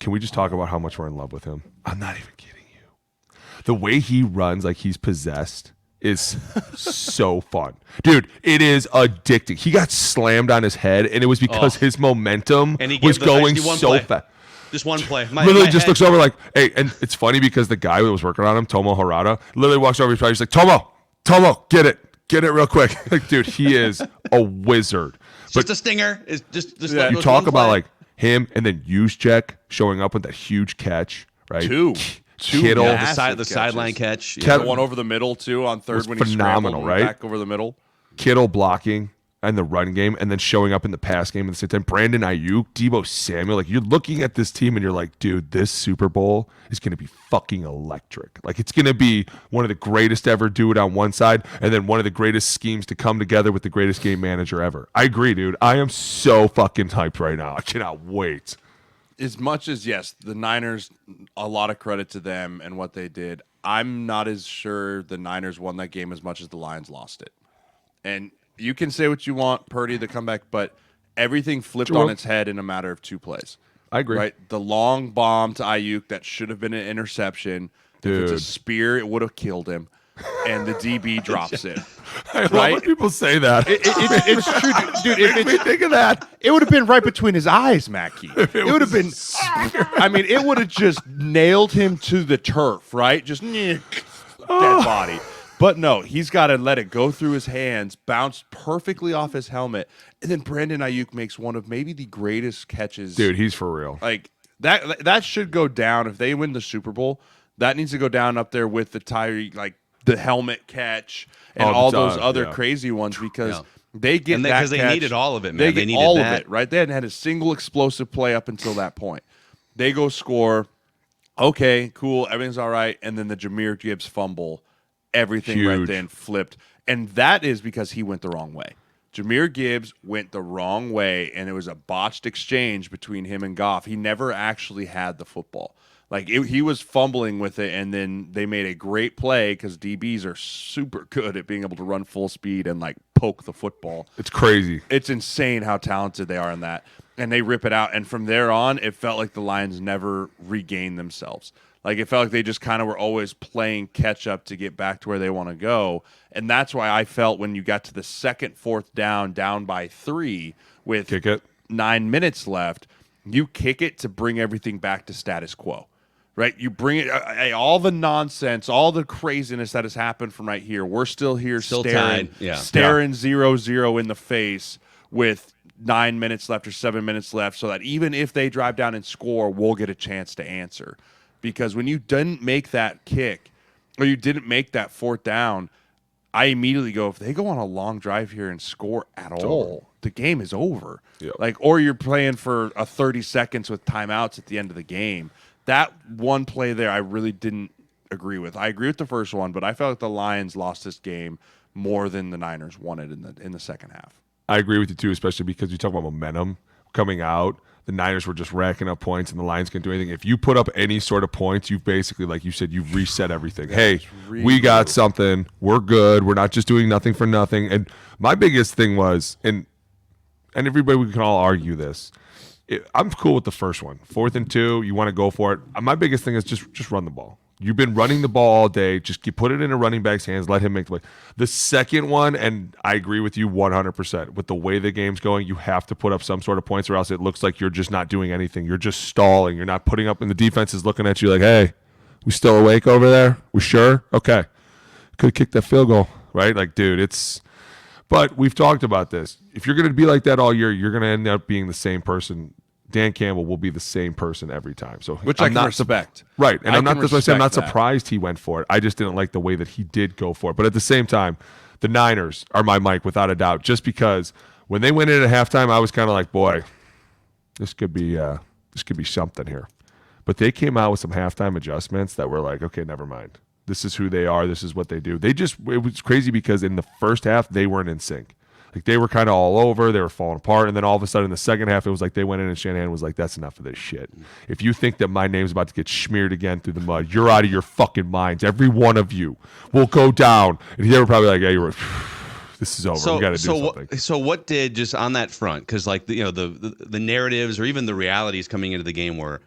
Can we just talk about how much we're in love with him? I'm not even kidding you. The way he runs like he's possessed is so fun. Dude, it is addicting. He got slammed on his head, and it was because his momentum And he was gave the- I going see one so play. fast. Just one play. My Literally just head- looks over like, hey, and it's funny because the guy that was working on him, Tomo Harada, literally walks over, he's like, Tomo, get it real quick. Like, dude, he is a wizard. just a stinger. It's just Yeah. You talk about like him and then Juszczyk showing up with that huge catch, right? Two Kittle, massive the catches. sideline catch. The one over the middle too on third Was when he phenomenal, scrambled right? back over the middle. Kittle blocking and the run game, and then showing up in the pass game at the same time. Brandon Ayuk, Deebo Samuel, like you're looking at this team and you're like, dude, this Super Bowl is going to be fucking electric. Like it's going to be one of the greatest ever do it on one side, and then one of the greatest schemes to come together with the greatest game manager ever. I agree, dude. I am so fucking hyped right now. I cannot wait. As much as yes, the Niners, a lot of credit to them and what they did. I'm not as sure the Niners won that game as much as the Lions lost it. And you can say what you want, Purdy, the comeback, but everything flipped Sure. on its head in a matter of 2 plays. I agree. Right? The long bomb to Ayuk that should have been an interception. If it's a Dude. spear, it would have killed him. And the DB drops it. I love Right? when people say that. It's true, dude. If Makes me think of that. it would have been right between his eyes, Mackey. It would have been. I mean, it would have just nailed him to the turf, right? Just dead body. But no, he's got to let it go through his hands, bounce perfectly off his helmet, and then Brandon Ayuk makes one of maybe the greatest catches. Dude, he's for real. Like that should go down if they win the Super Bowl. That needs to go down up there with the Tyreek, like the helmet catch and All the all those time, other yeah. crazy ones because Yeah. they get And that because they catch. needed all of it, man. They They get needed all that. of it, right? They hadn't had a single explosive play up until that point. They go score. Okay, cool. Everything's all right. And then the Jahmyr Gibbs fumble. Everything right Huge. then flipped. And that is because he went the wrong way. Jahmyr Gibbs went the wrong way, and it was a botched exchange between him and Goff. He never actually had the football. Like, he was fumbling with it, and then they made a great play because DBs are super good at being able to run full speed and, like, poke the football. It's crazy. It's insane how talented they are in that. And they rip it out. And from there on, it felt like the Lions never regained themselves. Like, it felt like they just kind of were always playing catch up to get back to where they want to go. And that's why I felt when you got to the second, fourth down by 3 with Kick it. 9 minutes left, you kick it to bring everything back to status quo. Right? You bring it, all the nonsense, all the craziness that has happened from right here. We're still here Still staring, tied. Yeah. staring 0-0 in the face with 9 minutes left or 7 minutes left, so that even if they drive down and score, we'll get a chance to answer. Because when you didn't make that kick or you didn't make that fourth down, I immediately go, if they go on a long drive here and score at all, the game is over. Yep. Like, or you're playing for a 30 seconds with timeouts at the end of the game. That one play there, I really didn't agree with. I agree with the first one, but I felt like the Lions lost this game more than the Niners wanted in the second half. I agree with you too, especially because you talk about momentum coming out. The Niners were just racking up points, and the Lions can't do anything. If you put up any sort of points, you've basically, like you said, you've reset everything. Hey, we got something. We're good. We're not just doing nothing for nothing. And my biggest thing was, and everybody, we can all argue this. I'm cool with the first one. 4th and 2, you want to go for it. My biggest thing is just run the ball. You've been running the ball all day. Just put it in a running back's hands. Let him make the play. The second one, and I agree with you 100%. With the way the game's going, you have to put up some sort of points, or else it looks like you're just not doing anything. You're just stalling. You're not putting up, and the defense is looking at you like, hey, we still awake over there? We sure? Okay. Could kick that field goal, right? Like, dude, it's – but we've talked about this. If you're going to be like that all year, you're going to end up being the same person. Dan Campbell will be the same person every time. So which I can respect. Right. And I'm not that. surprised he went for it. I just didn't like the way that he did go for it. But at the same time, the Niners are my Mike without a doubt. Just because when they went in at halftime, I was kind of like, boy, this could be something here. But they came out with some halftime adjustments that were like, okay, never mind. This is who they are. This is what they do. It was crazy because in the first half, they weren't in sync. Like, they were kind of all over. They were falling apart. And then all of a sudden in the second half, it was like they went in and Shanahan was like, that's enough of this shit. If you think that my name's about to get smeared again through the mud, you're out of your fucking minds. Every one of you will go down. And they were probably like, hey, this is over. We got to do something. So what did, just on that front, because like the narratives or even the realities coming into the game were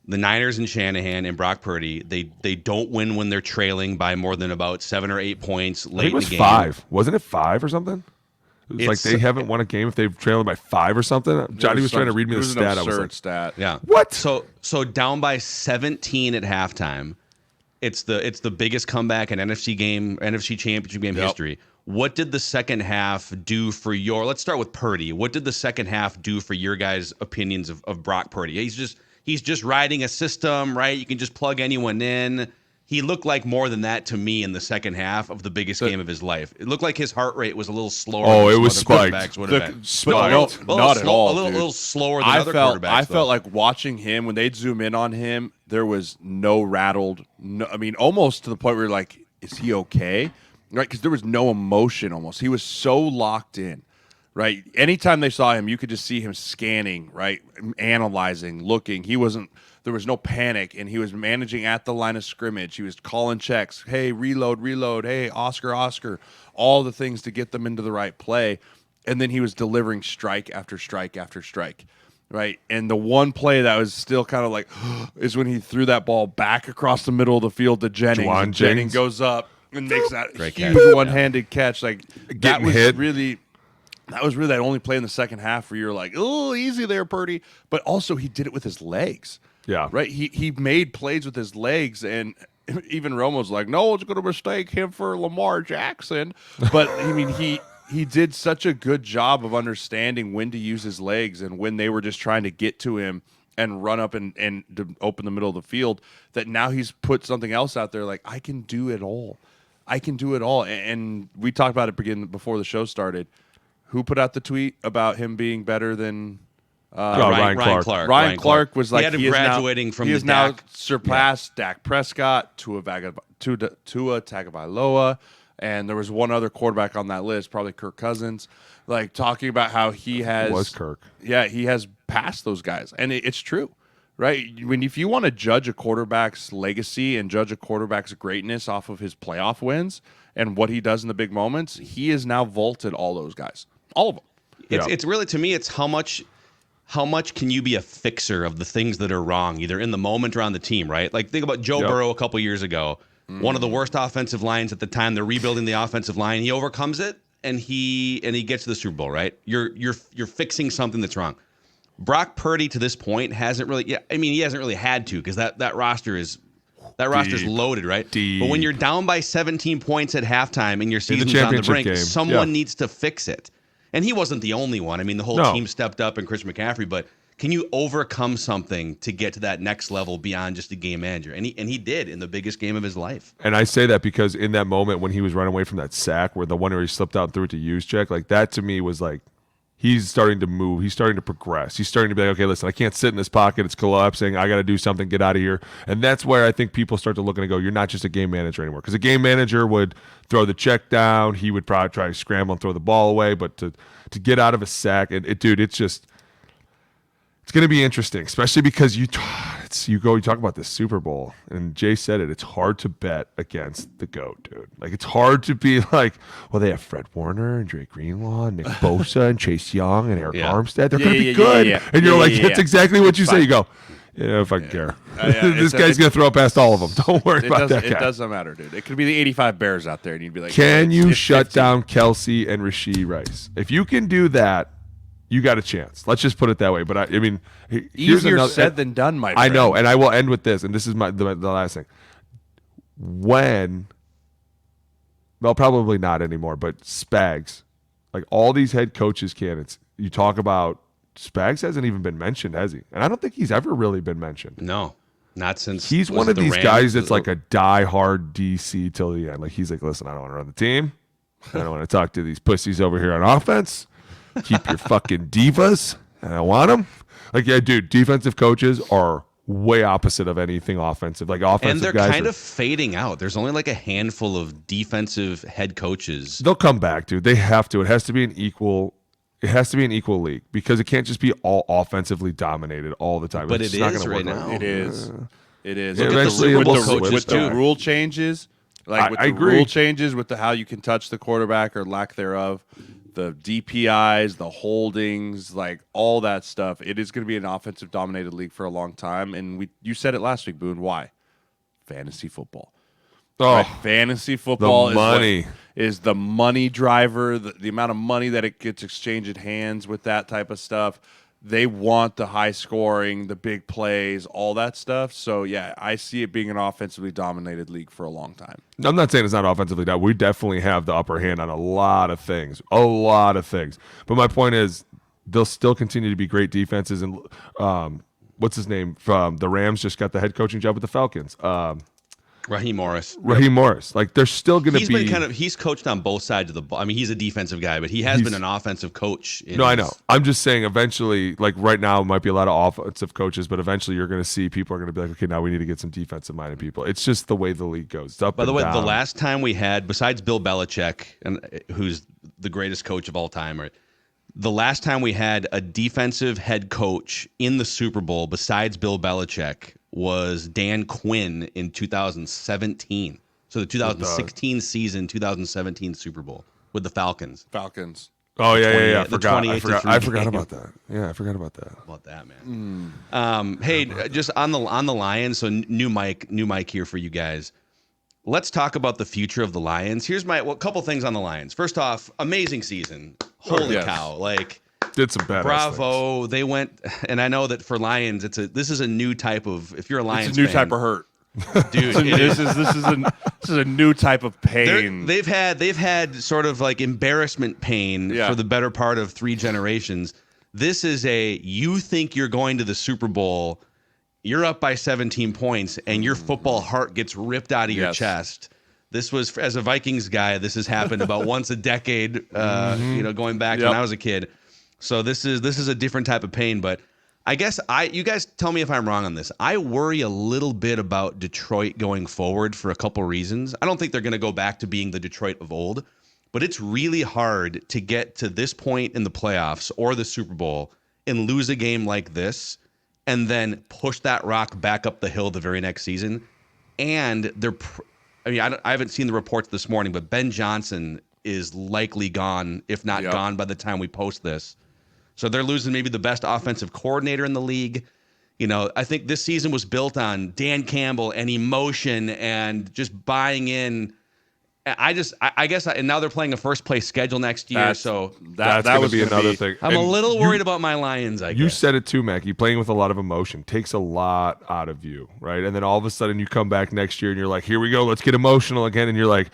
the Niners and Shanahan and Brock Purdy, they don't win when they're trailing by more than about 7 or 8 points late in the game. I think it was 5. Wasn't it 5 or something? It was like they haven't won a game if they've trailed by 5 or something. Johnny was trying to read me the stat. It was an absurd stat. Yeah. What? So down by 17 at halftime. It's the biggest comeback in NFC Championship Game history. What did the second half do for let's start with Purdy. What did the second half do for your guys' opinions of Brock Purdy? He's just riding a system, right? You can just plug anyone in. He looked like more than that to me in the second half of the biggest game of his life. It looked like his heart rate was a little slower. Oh, it was spiked. Not at all. A little slower than other quarterbacks. I felt like watching him, when they'd zoom in on him, there was no rattled. No, I mean, almost to the point where you're like, is he okay? Right? Because there was no emotion almost. He was so locked in. Right? Anytime they saw him, you could just see him scanning, right? Analyzing, looking. There was no panic, and he was managing at the line of scrimmage. He was calling checks. Hey, reload. Hey, Oscar. All the things to get them into the right play. And then he was delivering strike after strike after strike, right? And the one play that was still kind of like is when he threw that ball back across the middle of the field to Jennings. Jennings goes up and makes that huge one-handed catch. Like, that was really that only play in the second half where you're like, oh, easy there, Purdy. But also he did it with his legs. Yeah. Right? He made plays with his legs, and even Romo's like, no one's going to mistake him for Lamar Jackson. But, I mean, he did such a good job of understanding when to use his legs and when they were just trying to get to him and run up and to open the middle of the field, that now he's put something else out there like, I can do it all. And we talked about it before the show started. Who put out the tweet about him being better than Ryan Clark? Ryan Clark was like, he had him graduating from he the has now Dak. surpassed Dak Prescott, Tua Tagovailoa, and there was one other quarterback on that list, probably Kirk Cousins, like talking about how he has was Kirk. Yeah, he has passed those guys, and it's true, right? If you want to judge a quarterback's legacy and judge a quarterback's greatness off of his playoff wins and what he does in the big moments, he has now vaulted all those guys, all of them. It's really, to me, it's how much can you be a fixer of the things that are wrong, either in the moment or on the team, right? Like, think about Joe Burrow a couple years ago. One of the worst offensive lines at the time. They're rebuilding the offensive line. He overcomes it, and he gets to the Super Bowl, right? You're fixing something that's wrong. Brock Purdy to this point hasn't really. Yeah, I mean, he hasn't really had to, because that roster is loaded, right? Deep. But when you're down by 17 points at halftime and your season's on the brink, someone needs to fix it. And he wasn't the only one. I mean, the whole team stepped up, and Chris McCaffrey. But can you overcome something to get to that next level beyond just a game manager? And he did in the biggest game of his life. And I say that because in that moment when he was running away from that sack, where he slipped out and threw it to Juszczyk, like, that to me was like, he's starting to move. He's starting to progress. He's starting to be like, okay, listen, I can't sit in this pocket. It's collapsing. I got to do something. Get out of here. And that's where I think people start to look and go, you're not just a game manager anymore. Because a game manager would throw the check down. He would probably try to scramble and throw the ball away. But to get out of a sack, dude, it's just – it's going to be interesting, especially because you talk about this Super Bowl, and Jay said it. It's hard to bet against the GOAT, dude. Like, it's hard to be like, well, they have Fred Warner and Drake Greenlaw and Nick Bosa and Chase Young and Eric Armstead. They're going to be good. And you're like, that's exactly what you say. You go, yeah, if I care. This guy's going to throw past all of them. Don't worry about that guy. It doesn't matter, dude. It could be the 85 Bears out there, and you'd be like, can you shut down Kelsey and Rashee Rice? If you can do that, you got a chance. Let's just put it that way. But I mean, easier said than done, my friend. I know, and I will end with this, and this is the last thing. Probably not anymore, but Spags, like all these head coaches candidates, you talk about, Spags hasn't even been mentioned, has he? And I don't think he's ever really been mentioned. No, not since. He's one of these guys that's like a die-hard DC till the end. Like, he's like, listen, I don't want to run the team. I don't want to talk to these pussies over here on offense. Keep your fucking divas, and I want them. Like, yeah, dude, defensive coaches are way opposite of anything offensive. Like, offensive and they're guys kind of fading out. There's only like a handful of defensive head coaches. They'll come back, dude. They have to. It has to be an equal. It has to be an equal league because it can't just be all offensively dominated all the time. But it's it not is gonna right work now. It is. It is. Yeah, Look at eventually with it will the rule changes, like with I the agree. rule changes with how you can touch the quarterback or lack thereof, the DPIs, the holdings, like all that stuff. It is going to be an offensive dominated league for a long time. And you said it last week, Boone. Why? Fantasy football. Oh, Right? Fantasy football the money. is the money driver, the amount of money that it gets exchanged hands with that type of stuff. They want the high scoring, the big plays, all that stuff. So, yeah, I see it being an offensively dominated league for a long time. I'm not saying it's not offensively down. We definitely have the upper hand on a lot of things. A lot of things. But my point is, they'll still continue to be great defenses. And what's his name? From the Rams just got the head coaching job with the Falcons. Raheem Morris. Like, they're still going to be. He's coached on both sides of the ball. I mean, he's a defensive guy, but he has been an offensive coach. I know. I'm just saying eventually, like right now, it might be a lot of offensive coaches, but eventually you're going to see people are going to be like, okay, now we need to get some defensive-minded people. It's just the way the league goes. It's up By the way, down. the last time we had, besides Bill Belichick, who's the greatest coach of all time, right? The last time we had a defensive head coach in the Super Bowl besides Bill Belichick was Dan Quinn in 2017. So the 2016 season, 2017 Super Bowl with the Falcons. Oh, yeah. I 28-3 forgot about that. Yeah, I forgot about that. About that, man. Hey, just on the Lions, so new mic here for you guys. Let's talk about the future of the Lions. Here's a couple things on the Lions. First off, amazing season. Holy cow. Like, did some bad bravo. things. They went, and I know that for Lions, this is a new type of, if you're a Lions It's a new fan, type of hurt. dude. This is a new type of pain. They've had sort of like embarrassment pain for the better part of 3 generations. This is you think you're going to the Super Bowl, you're up by 17 points, and your football heart gets ripped out of your chest. This was, as a Vikings guy, this has happened about once a decade, going back to when I was a kid. So this is a different type of pain, but I guess you guys tell me if I'm wrong on this. I worry a little bit about Detroit going forward for a couple reasons. I don't think they're going to go back to being the Detroit of old, but it's really hard to get to this point in the playoffs or the Super Bowl and lose a game like this and then push that rock back up the hill the very next season. And I haven't seen the reports this morning, but Ben Johnson is likely gone, if not gone by the time we post this. So they're losing maybe the best offensive coordinator in the league. I think this season was built on Dan Campbell and emotion and just buying in. I guess and now they're playing a first place schedule next year. That's going to be another thing. I'm a little worried about my Lions, I guess. You said it too, Mackie. Playing with a lot of emotion takes a lot out of you, right? And then all of a sudden you come back next year and you're like, here we go, let's get emotional again. And you're like,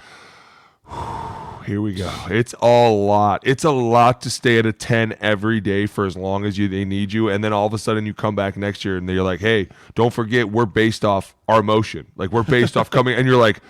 here we go. It's a lot. It's a lot to stay at a 10 every day for as long as they need you. And then all of a sudden you come back next year and they're like, hey, don't forget we're based off our emotion. Like we're based off coming. And you're like,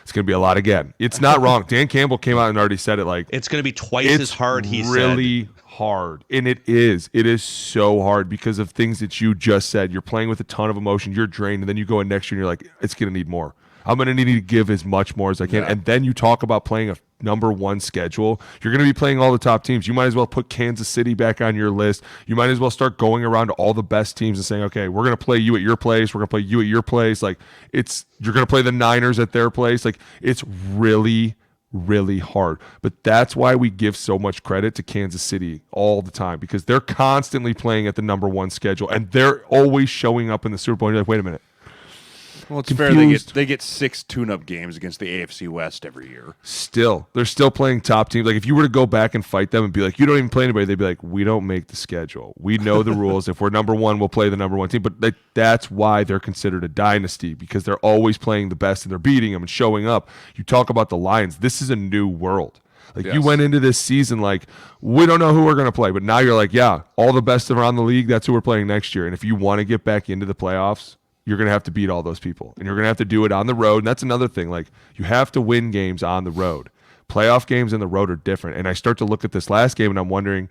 it's going to be a lot again. It's not wrong. Dan Campbell came out and already said it. Like it's going to be twice as hard. He really said. hard. And it is so hard because of things that you just said. You're playing with a ton of emotion, you're drained, and then you go in next year and you're like, it's going to need more. I'm going to need to give as much more as I can. And then you talk about playing a number one schedule. You're going to be playing all the top teams. You might as well put Kansas City back on your list. You might as well start going around to all the best teams and saying, okay, we're going to play you at your place. We're going to play you at your place. Like, you're going to play the Niners at their place. Like, it's really, really hard. But that's why we give so much credit to Kansas City all the time, because they're constantly playing at the number one schedule and they're always showing up in the Super Bowl. And you're like, wait a minute. Well, it's fair. They get 6 tune-up games against the AFC West every year. They're still playing top teams. Like, if you were to go back and fight them and be like, you don't even play anybody, they'd be like, we don't make the schedule. We know the rules. If we're number one, we'll play the number one team. But that's why they're considered a dynasty, because they're always playing the best and they're beating them and showing up. You talk about the Lions. This is a new world. Like, you went into this season like, we don't know who we're going to play. But now you're like, yeah, all the best around the league, that's who we're playing next year. And if you want to get back into the playoffs, you're going to have to beat all those people. And you're going to have to do it on the road. And that's another thing. Like, you have to win games on the road. Playoff games on the road are different. And I start to look at this last game and I'm wondering,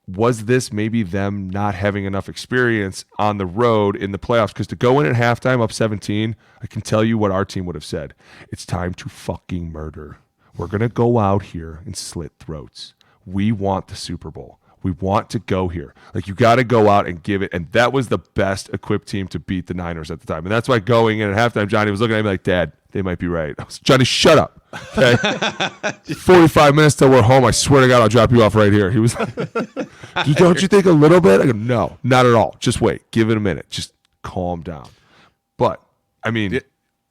was this maybe them not having enough experience on the road in the playoffs? Because to go in at halftime up 17, I can tell you what our team would have said. It's time to fucking murder. We're going to go out here and slit throats. We want the Super Bowl. We want to go here. Like, you got to go out and give it. And that was the best equipped team to beat the Niners at the time. And that's why going in at halftime, Johnny was looking at me like, Dad, they might be right. I was, Johnny, shut up. Okay? 45 minutes till we're home. I swear to God, I'll drop you off right here. He was like, don't you think a little bit? I go, no, not at all. Just wait. Give it a minute. Just calm down. But, I mean,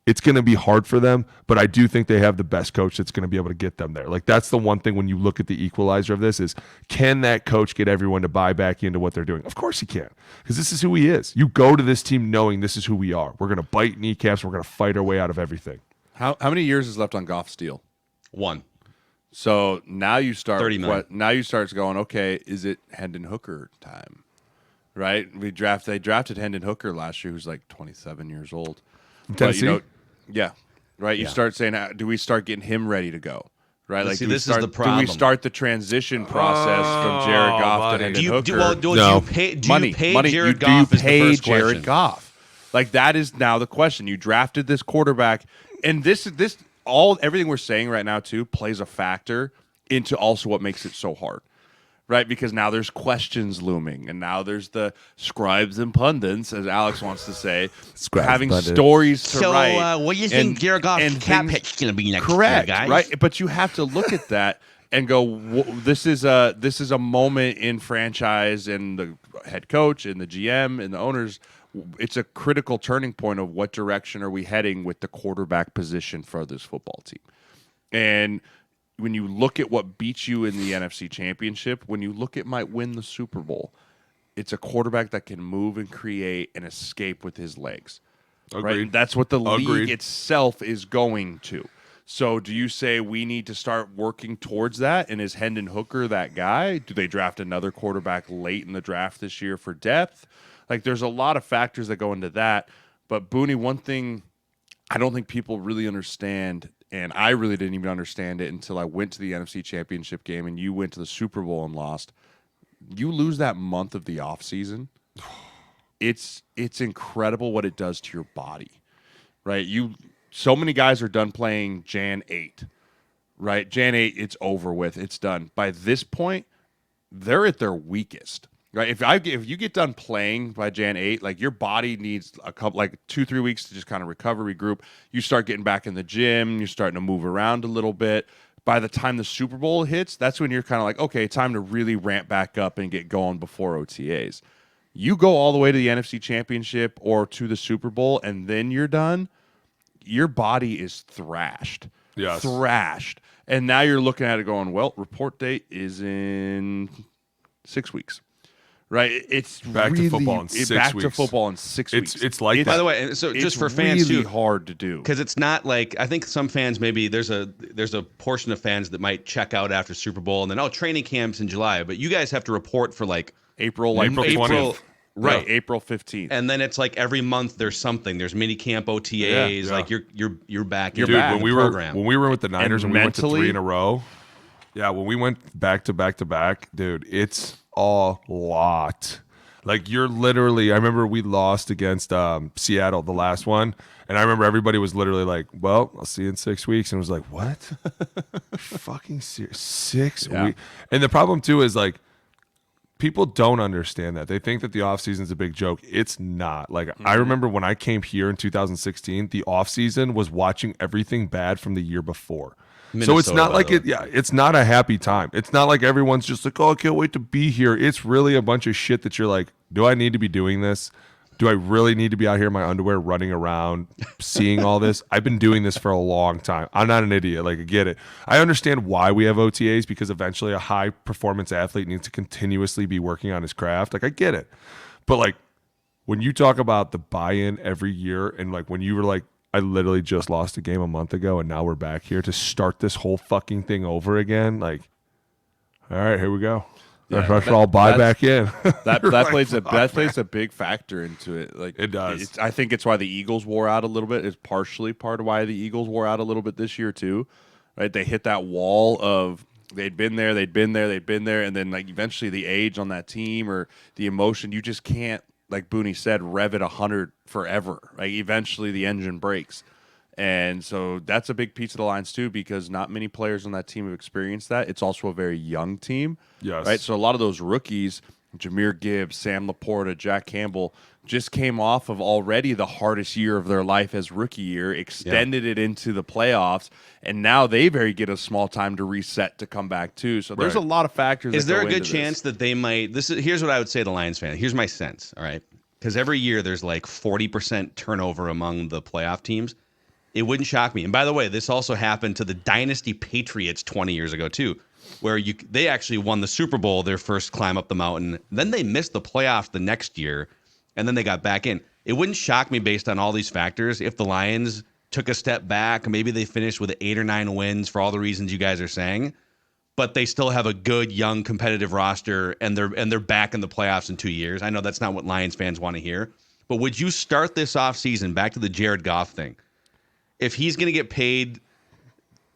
it's going to be hard for them, but I do think they have the best coach that's going to be able to get them there. Like, that's the one thing when you look at the equalizer of this is, can that coach get everyone to buy back into what they're doing? Of course he can, because this is who he is. You go to this team knowing this is who we are. We're going to bite kneecaps. We're going to fight our way out of everything. How many years is left on Goff's deal? 1. So now you start 39. now you start going, okay, is it Hendon Hooker time? Right? They drafted Hendon Hooker last year, who's like 27 years old. Tennessee? But, yeah. Right? You start saying, do we start getting him ready to go? Right? Like, see, this is the do problem. we start the transition process from Jared Goff to Hendon Hooker? Do you pay Jared Goff do you is pay the first Jared question. Goff? Like, that is now the question. You drafted this quarterback, and everything we're saying right now too plays a factor into also what makes it so hard. Right, because now there's questions looming, and now there's the scribes and pundits, as Alex wants to say, having stories to write. So, what do you think Jared Goff's cap hit's going to be next correct, year, guys? Right? But you have to look at that and go, this is a moment in franchise and the head coach and the GM and the owners. It's a critical turning point of what direction are we heading with the quarterback position for this football team. And when you look at what beats you in the NFC Championship, when you look at might win the Super Bowl, it's a quarterback that can move and create and escape with his legs. Agreed. Right? And that's what the league itself is going to. So do you say we need to start working towards that? And is Hendon Hooker that guy? Do they draft another quarterback late in the draft this year for depth? Like, there's a lot of factors that go into that. But, Booney, one thing I don't think people really understand, and I really didn't even understand it until I went to the NFC Championship game and you went to the Super Bowl and lost. You lose that month of the offseason. It's incredible what it does to your body, right? So many guys are done playing Jan 8, right? Jan 8, it's over with. It's done. By this point, they're at their weakest, right? If you get done playing by Jan 8, like, your body needs a couple, like 2-3 weeks to just kind of recover, regroup. You start getting back in the gym. You're starting to move around a little bit. By the time the Super Bowl hits, that's when you're kind of like, okay, time to really ramp back up and get going before OTAs. You go all the way to the NFC Championship or to the Super Bowl, and then you're done. Your body is thrashed. Yes. Thrashed. And now you're looking at it going, well, report date is in 6 weeks. Right, it's back really, to football in 6 weeks. Back to football in 6 weeks. It's like that. By the way, so just for fans really too, hard to do, because it's not like, I think some fans, maybe there's a portion of fans that might check out after Super Bowl and then training camps in July, but you guys have to report for like April 20th. Right, April 15th, and then it's like every month there's something. There's mini camp, OTAs. Yeah. Like you're back. You're in back. the program. When we were with the Niners and we went to 3 in a row, Yeah, when we went back to back to back, dude, it's a lot. Like you're literally, I remember we lost against Seattle, the last one. And I remember everybody was literally like, well, I'll see you in 6 weeks. And it was like, what? Fucking serious? 6 weeks? And the problem too is like, people don't understand that. They think that the offseason is a big joke. It's not. Like I remember when I came here in 2016, the offseason was watching everything bad from the year before. Minnesota, so it's not like it's not a happy time. It's not like everyone's just like, oh, I can't wait to be here. It's really a bunch of shit that you're like, do I need to be doing this? Do I really need to be out here in my underwear running around seeing all this? I've been doing this for a long time. I'm not an idiot. Like, I get it. I understand why we have OTAs, because eventually a high performance athlete needs to continuously be working on his craft. Like, I get it. But like when you talk about the buy-in every year, and like when you were like, I literally just lost a game a month ago and now we're back here to start this whole fucking thing over again. Like, all right, here we go. Yeah, I'll buy back in. That plays a big factor into it. Like it does. I think it's why the Eagles wore out a little bit. It's partially part of why the Eagles wore out a little bit this year too. Right? They hit that wall of they'd been there, and then like eventually the age on that team or the emotion, you just can't, like Booney said, rev it 100 forever. Like eventually the engine breaks. And so that's a big piece of the lines too, because not many players on that team have experienced that. It's also a very young team. Yes. Right. So a lot of those rookies, Jahmyr Gibbs, Sam Laporta, Jack Campbell, just came off of already the hardest year of their life as rookie year, extended it into the playoffs, and now they get a small time to reset to come back too. So there's a lot of factors. Is there a good chance that they might? Here's what I would say to Lions fans. Here's my sense. All right, because every year there's like 40% turnover among the playoff teams. It wouldn't shock me. And by the way, this also happened to the Dynasty Patriots 20 years ago too, where they actually won the Super Bowl, their first climb up the mountain. Then they missed the playoffs the next year, and then they got back in. It wouldn't shock me based on all these factors if the Lions took a step back. Maybe they finished with 8 or 9 wins for all the reasons you guys are saying, but they still have a good, young, competitive roster, and they're back in the playoffs in 2 years. I know that's not what Lions fans want to hear, but would you start this offseason, back to the Jared Goff thing, if he's going to get paid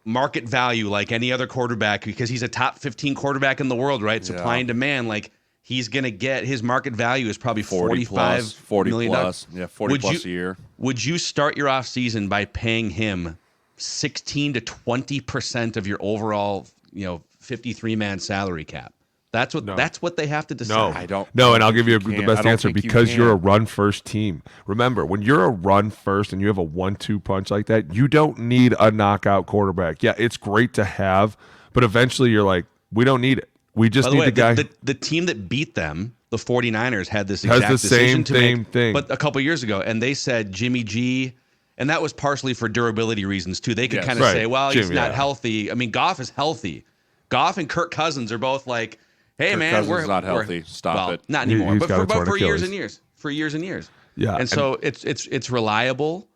market value like any other quarterback, because he's a top 15 quarterback in the world, right? Supply and demand, like he's going to get, his market value is probably $40 million. Yeah, 40 plus a year. Would you start your offseason by paying him 16 to 20% of your overall, 53-man salary cap? That's what they have to decide. No, I don't. No, and I'll give you the best answer, because you're a run-first team. Remember, when you're a run-first and you have a 1-2 punch like that, you don't need a knockout quarterback. Yeah, it's great to have, but eventually you're like, we don't need it. We just need the guy. The team that beat them, the 49ers, had this exact decision to make, but a couple years ago, and they said Jimmy G, and that was partially for durability reasons too. They could kind of say, well, he's not healthy. I mean, Goff is healthy. Goff and Kirk Cousins are both like, hey, Kirk man, Cousins not healthy. Stop it. Not anymore, but for years and years. Yeah, and so it's reliable.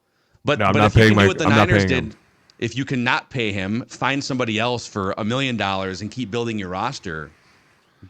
But I'm but not if you paying can do my- what the I'm not Niners paying did, him. if you cannot pay him, find somebody else for $1 million and keep building your roster.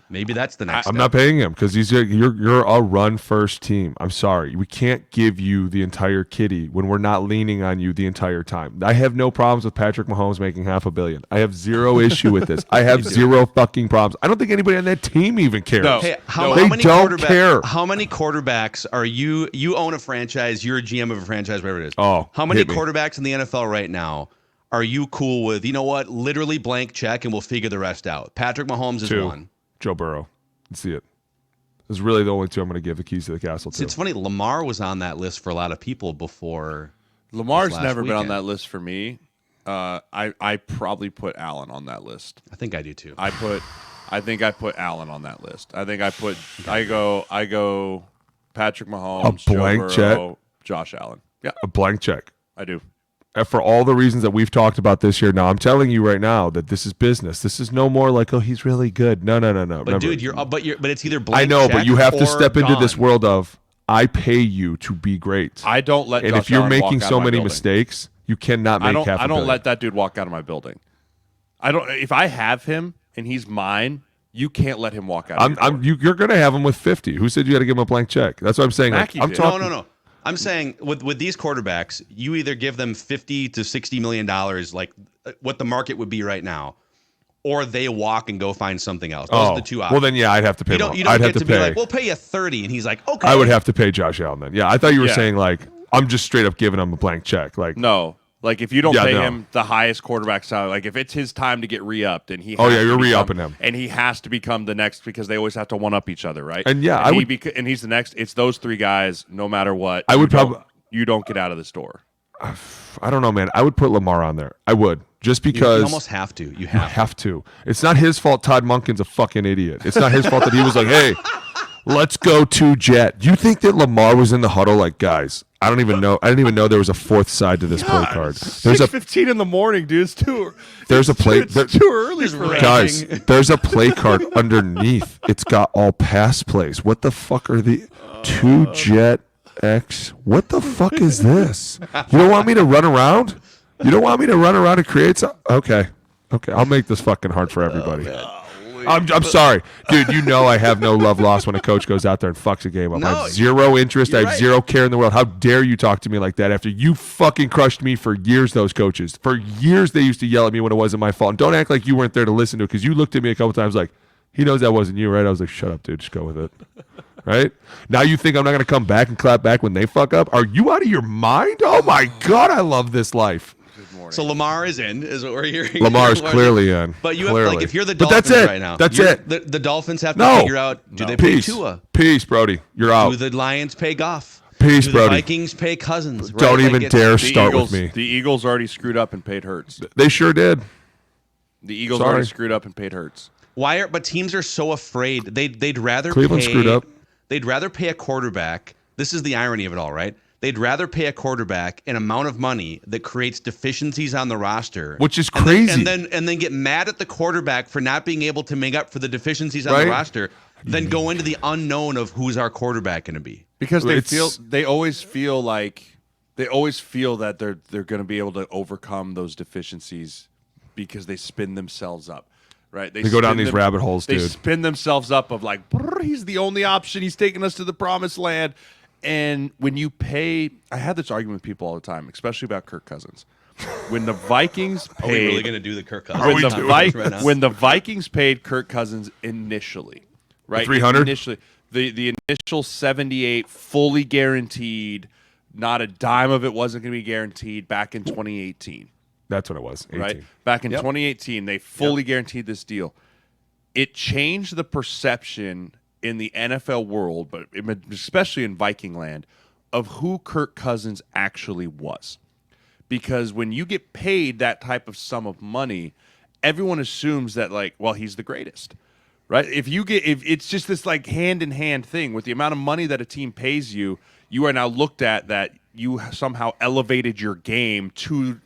Maybe that's the next. I'm step. not paying him because you're a run first team. I'm sorry, we can't give you the entire kitty when we're not leaning on you the entire time. I have no problems with Patrick Mahomes making $500 million. I have zero issue with this. I have zero fucking problems. I don't think anybody on that team even cares. No. Hey, they how many don't care. How many quarterbacks are you? You own a franchise. You're a GM of a franchise, whatever it is. Oh, how many hit me. quarterbacks in the NFL right now are you cool with? You know what? Literally blank check, and we'll figure the rest out. Patrick Mahomes is 2. one. Joe Burrow. Let's see it. This is really the only 2 I'm going to give the keys to the castle to. It's funny. Lamar was on that list for a lot of people before. Lamar's never been on that list for me. I probably put Allen on that list. I think I do too. I think I put Allen on that list. I go Patrick Mahomes, A blank Joe Burrow, check? Josh Allen. Yeah, A blank check. I do. For all the reasons that we've talked about this year. Now, I'm telling you right now that this is business. This is no more like, oh, he's really good. No. But Remember, dude, but it's either blank. I know, check but you have to or step into gone. this world of I pay you to be great. I don't let. And Josh if you're Allen making walk out so of my many building. mistakes, you cannot make half a I don't billion. let that dude walk out of my building. I don't. If I have him and he's mine, you can't let him walk out. You're going to have him with 50. Who said you had to give him a blank check? That's what I'm saying. Mackey I'm did. talking. No. I'm saying with these quarterbacks, you either give them $50 to $60 million, like what the market would be right now, or they walk and go find something else. Those are the two options. Well, then, yeah, I'd have to pay. You don't get to be like, we'll pay you 30, and he's like, okay. I would have to pay Josh Allen then. Yeah, I thought you were saying like I'm just straight up giving him a blank check. Like no. Like, if you don't pay him the highest quarterback salary, like, if it's his time to get re-upped and he has you're re-upping him. And he has to become the next because they always have to one-up each other, right? And, and he's the next. It's those three guys no matter what. You don't get out of the store. I don't know, man. I would put Lamar on there. I would. Just because. You almost have to. You have to. It's not his fault Todd Monken's a fucking idiot. It's not his fault that he was like, hey, let's go to Jet. Do you think that Lamar was in the huddle like, guys, I don't even know there was a fourth side to this play card. There's 6:15 in the morning, dude. It's too early for that. Guys, there's a play card underneath. It's got all pass plays. What the fuck are the two Jet X? What the fuck is this? You don't want me to run around? You don't want me to run around and create some? Okay. I'll make this fucking hard for everybody. I'm sorry, dude. You know I have no love lost when a coach goes out there and fucks a game up. I have zero interest. I have zero care in the world. How dare you talk to me like that after you fucking crushed me for years? Those coaches, for years, they used to yell at me when it wasn't my fault. And don't act like you weren't there to listen to it because you looked at me a couple times like, he knows that wasn't you, right? I was like, shut up, dude. Just go with it. Right? Now you think I'm not going to come back and clap back when they fuck up? Are you out of your mind? Oh, my God. I love this life. So Lamar is in, is what we're hearing. Lamar is clearly in. But you have, like, if you're the Dolphins right now, that's it. The Dolphins have to figure out, do they pay Tua? Peace, Brody. You're out. Do the Lions pay Goff? Peace, do Brody. The Vikings pay Cousins? Right? Don't even dare start with me. The Eagles already screwed up and paid Hurts. They sure did. The Eagles already screwed up and paid Hurts. But teams are so afraid. They'd rather Cleveland screwed up. They'd rather pay a quarterback. This is the irony of it all, right? They'd rather pay a quarterback an amount of money that creates deficiencies on the roster, which is crazy, and then get mad at the quarterback for not being able to make up for the deficiencies on the roster, then go into the unknown of who's our quarterback going to be. Because they always feel that they're going to be able to overcome those deficiencies because they spin themselves up. Right, they go down these rabbit holes, dude. They spin themselves up of like, he's the only option. He's taking us to the promised land. And when you pay, I had this argument with people all the time, especially about Kirk Cousins. When the Vikings paid, are we really going to do the Kirk Cousins? When the Vikings paid Kirk Cousins initially, right? 300 initially, the initial 78 fully guaranteed, not a dime of it wasn't going to be guaranteed back in 2018. That's what it was. 18. Right? Back in 2018, they fully guaranteed this deal. It changed the perception in the NFL world, but especially in Viking land, of who Kirk Cousins actually was. Because when you get paid that type of sum of money, everyone assumes that, like, well, he's the greatest. Right? If it's just this like hand-in-hand thing with the amount of money that a team pays you, you are now looked at that you somehow elevated your game to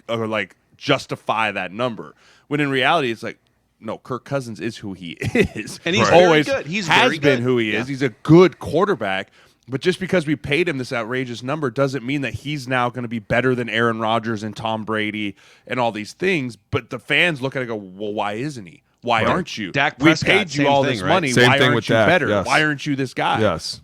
like justify that number. When in reality, it's like, no, Kirk Cousins is who he is. And he's always good. He's has been who he is. He's a good quarterback. But just because we paid him this outrageous number doesn't mean that he's now going to be better than Aaron Rodgers and Tom Brady and all these things. But the fans look at it and go, well, why isn't he? Why aren't you? Dak we Prescott, paid you all this money. Same why thing aren't with you Dak, better? yes. Why aren't you this guy? Yes.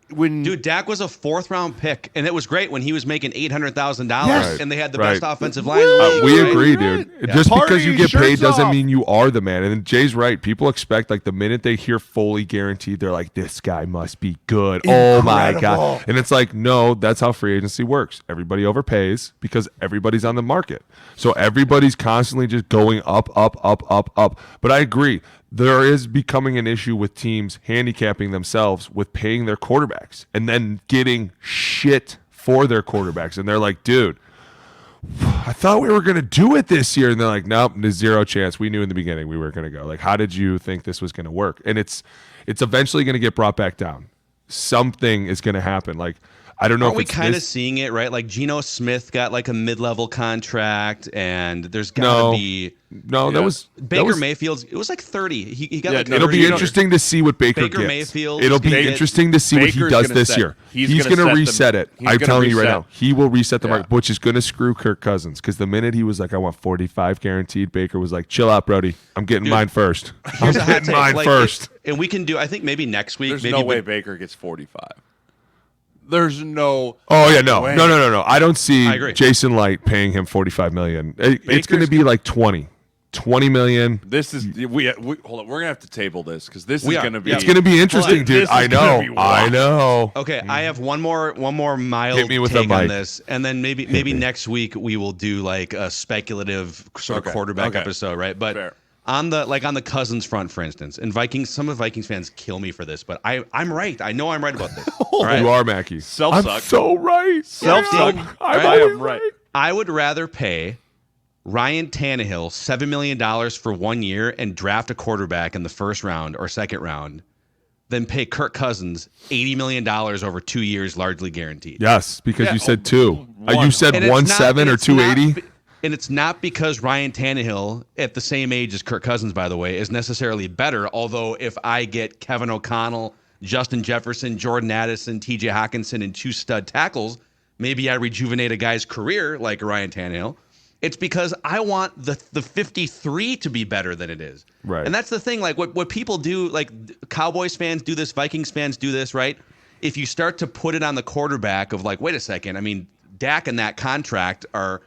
Dude, Dak was a 4th-round pick, and it was great when he was making $800,000, and they had the best offensive line in the league. We right? agree, dude. Yeah. Just Party, because you get paid doesn't off. mean you are the man. And Jay's right. People expect, like, the minute they hear fully guaranteed, they're like, this guy must be good. Incredible. Oh, my God. And it's like, no, that's how free agency works. Everybody overpays because everybody's on the market. So everybody's constantly just going up. But I agree. There is becoming an issue with teams handicapping themselves with paying their quarterbacks and then getting shit for their quarterbacks. And they're like, dude, I thought we were going to do it this year. And they're like, nope, there's zero chance. We knew in the beginning we were going to go. Like, how did you think this was going to work? And it's eventually going to get brought back down. Something is going to happen. Like, I don't know. Are we kind of seeing it, right? Like Geno Smith got like a mid-level contract, and there's got to be that was Baker Mayfield's. It was like 30. He got like 30. It'll be interesting to see what Baker gets. Mayfield. It'll be interesting to see what he does this year. He's going to reset it. I'm telling you right now, he will reset the market, which is going to screw Kirk Cousins. Because the minute he was like, I want 45 guaranteed, Baker was like, chill out, Brody. I'm getting mine first. I'm getting mine first. And we can do. I think maybe next week. There's maybe no way Baker gets 45. There's no. Oh yeah, no. I don't see Jason Light paying him $45 million. It's going to be like 20 $20 million. This is we hold on. We're gonna have to table this because this is gonna be. It's gonna be interesting, dude. I know. Okay, I have one more mild Hit me with take the on mic. this, and then maybe next week we will do like a speculative sort of quarterback episode, right? But Fair. on the Cousins front, for instance, and some of Vikings fans kill me for this, but I'm right. I know I'm right about this. All right? You are, Mackey. Self-suck. I'm so right. Self-suck. I am right. I would rather pay Ryan Tannehill $7 million for 1 year and draft a quarterback in the first round or second round than pay Kirk Cousins $80 million over 2 years, largely guaranteed. Yes, because you said two. one. You said And it's 1.7 not- or it's 280. And it's not because Ryan Tannehill, at the same age as Kirk Cousins, by the way, is necessarily better. Although if I get Kevin O'Connell, Justin Jefferson, Jordan Addison, TJ Hawkinson, and 2 stud tackles, maybe I rejuvenate a guy's career like Ryan Tannehill. It's because I want the 53 to be better than it is. Right. And that's the thing. Like what people do, like Cowboys fans do this, Vikings fans do this, right? If you start to put it on the quarterback of like, wait a second, I mean, Dak in that contract or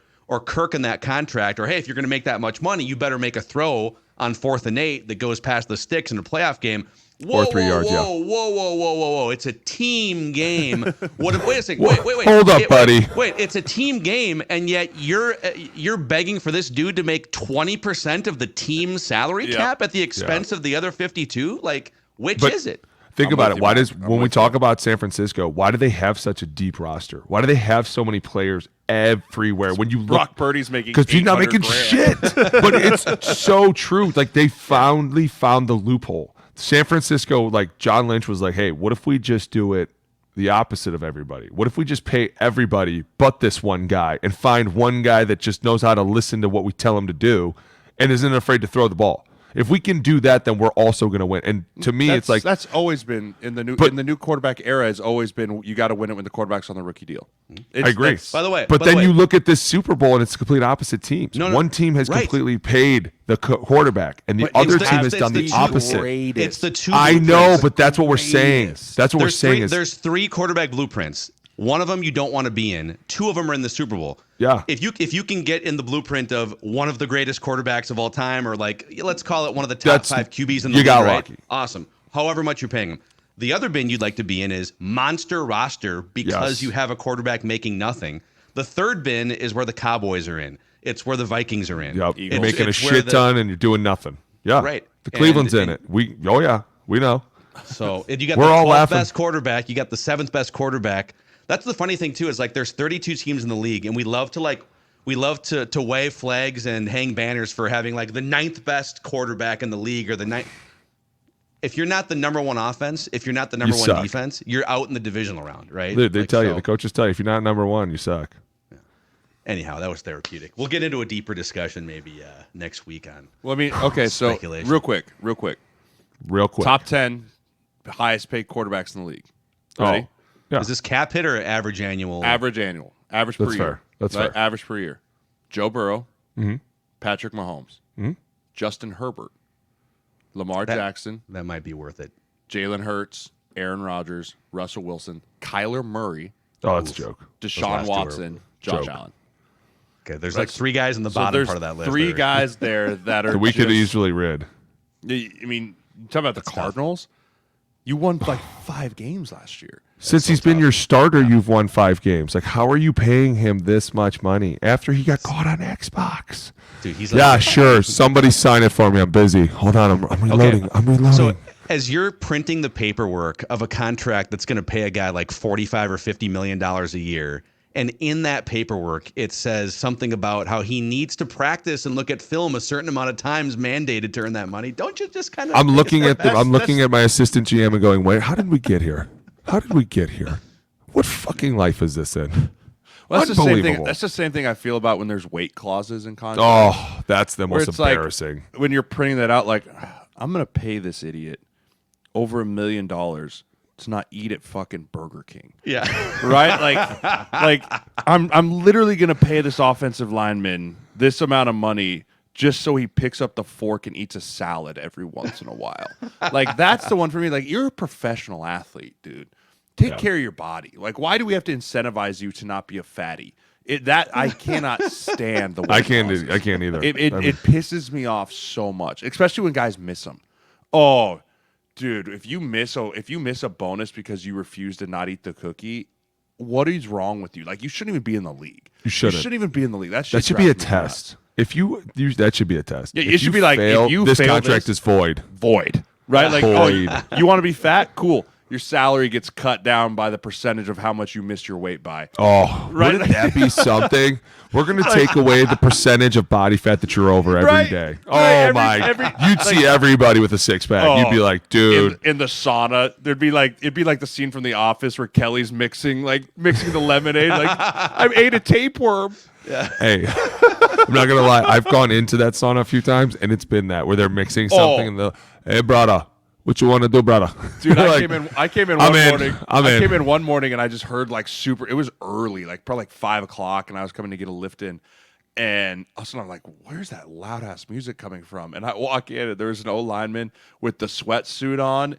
Kirk in that contract, or hey, if you're going to make that much money, you better make a throw on 4th and 8 that goes past the sticks in a playoff game. Whoa, Or 3 yards, yeah. Whoa. It's a team game. Wait a second. Wait. Hold up, buddy. Wait, it's a team game, and yet you're begging for this dude to make 20% of the team salary cap at the expense of the other 52? Like, which is it? Think I'm about with it. you, Why man. does I'm when we with talk about San Francisco, why do they have such a deep roster? Why do they have so many players everywhere? When you look, Brock Purdy's making because he's not 800 making grand. shit. But it's so true. Like they finally found the loophole. San Francisco, like John Lynch was like, hey, what if we just do it the opposite of everybody? What if we just pay everybody but this one guy and find one guy that just knows how to listen to what we tell him to do and isn't afraid to throw the ball? If we can do that, then we're also going to win. And to me, it's like that's always been in the new quarterback era has always been you got to win it when the quarterback's on the rookie deal. I agree. By the way, But then you look at this Super Bowl and it's complete opposite teams. No, one team has completely paid the quarterback, and the But other it's team the- has done it's the the opposite. It's the two. I know, blueprints. but that's what we're saying. That's what we're saying. There's 3 quarterback blueprints. One of them you don't want to be in. 2 of them are in the Super Bowl. Yeah. If you can get in the blueprint of one of the greatest quarterbacks of all time, or like let's call it one of the top 5 QBs in the you league, got right? lucky. Awesome. However much you're paying them. The other bin you'd like to be in is monster roster because Yes. you have a quarterback making nothing. The third bin is where the Cowboys are in. It's where the Vikings are in. Yep. You're It's- making a it's where shit the- ton and you're doing nothing. Yeah. Right. The Cleveland's And- in it. We know. So if you got We're the all 12th laughing. best quarterback, you got the 7th best quarterback. That's the funny thing too, is like there's 32 teams in the league, and we love to wave flags and hang banners for having like the 9th best quarterback in the league or the 9th. If you're not the number 1 offense, if you're not the number 1 suck. defense, you're out in the divisional round, right? They Like, tell you, so- the coaches tell you, if you're not number 1, you suck. Anyhow, that was therapeutic. We'll get into a deeper discussion maybe next week on. Well, I mean, okay, so Speculation. real quick, Real quick. top 10 highest paid quarterbacks in the league. Ready? Yeah. Is this cap hit or average annual? Average annual, average per That's year. fair. That's right? fair. Average per year. Joe Burrow, Patrick Mahomes, Justin Herbert, Lamar Jackson, That might be worth it. Jalen Hurts, Aaron Rodgers, Russell Wilson, Kyler Murray, Oh, that's a joke. Deshaun last two are Watson, Josh joke. Allen. Okay, there's like 3 guys in the So bottom there's part of that list. 3 that are- guys there that are That we could just- easily rid. I mean, you talk about the Cardinals. You won like 5 games last year. Since he's been your starter, you've won 5 games. Like, how are you paying him this much money after he got caught on Xbox? Dude, he's like, Yeah, sure. Somebody sign it for me. I'm busy. Hold on. I'm reloading. I'm reloading. So as you're printing the paperwork of a contract that's going to pay a guy like $45 or $50 million a year, and in that paperwork it says something about how he needs to practice and look at film a certain amount of times mandated to earn that money, don't you just kind of? I'm looking at my assistant GM and going, wait, how did we get here? How did we get here? What fucking life is this in? Well, that's the same thing. Unbelievable. That's the same thing I feel about when there's weight clauses in contracts. Oh, that's the Where most it's like, embarrassing. when you're printing that out, like, I'm gonna pay this idiot over $1 million to not eat at fucking Burger King. Yeah. Right? like I'm literally gonna pay this offensive lineman this amount of money just so he picks up the fork and eats a salad every once in a while. Like, that's the one for me. Like, you're a professional athlete, dude. Take care of your body. Like, why do we have to incentivize you to not be a fatty? That I cannot stand the weight I can't either. It pisses me off so much, especially when guys miss them. Oh, dude, if you miss a bonus because you refuse to not eat the cookie, what is wrong with you? Like, you shouldn't even be in the league. You shouldn't. Even be in the league. That should be a test. If you that should be a test. Yeah, it should be like, fail, if you this fail contract is void. Void. Right? Like, void. Oh, you want to be fat? Cool. Your salary gets cut down by the percentage of how much you missed your weight by. Oh, right? Wouldn't that be something? We're going to take away the percentage of body fat that you're over every day. Right, you'd see everybody with a six-pack. You'd be like, dude. In the sauna, it'd be like the scene from The Office where Kelly's mixing the lemonade. Like, I ate a tapeworm. Yeah. Hey, I'm not going to lie. I've gone into that sauna a few times, and it's been that where they're mixing something and hey, brother. What you want to do, brother? Dude, I came in one morning and I just heard it was early, probably 5 o'clock, and I was coming to get a lift in, and all of a sudden I'm like, where's that loud ass music coming from? And I walk in and there's an old lineman with the sweatsuit on,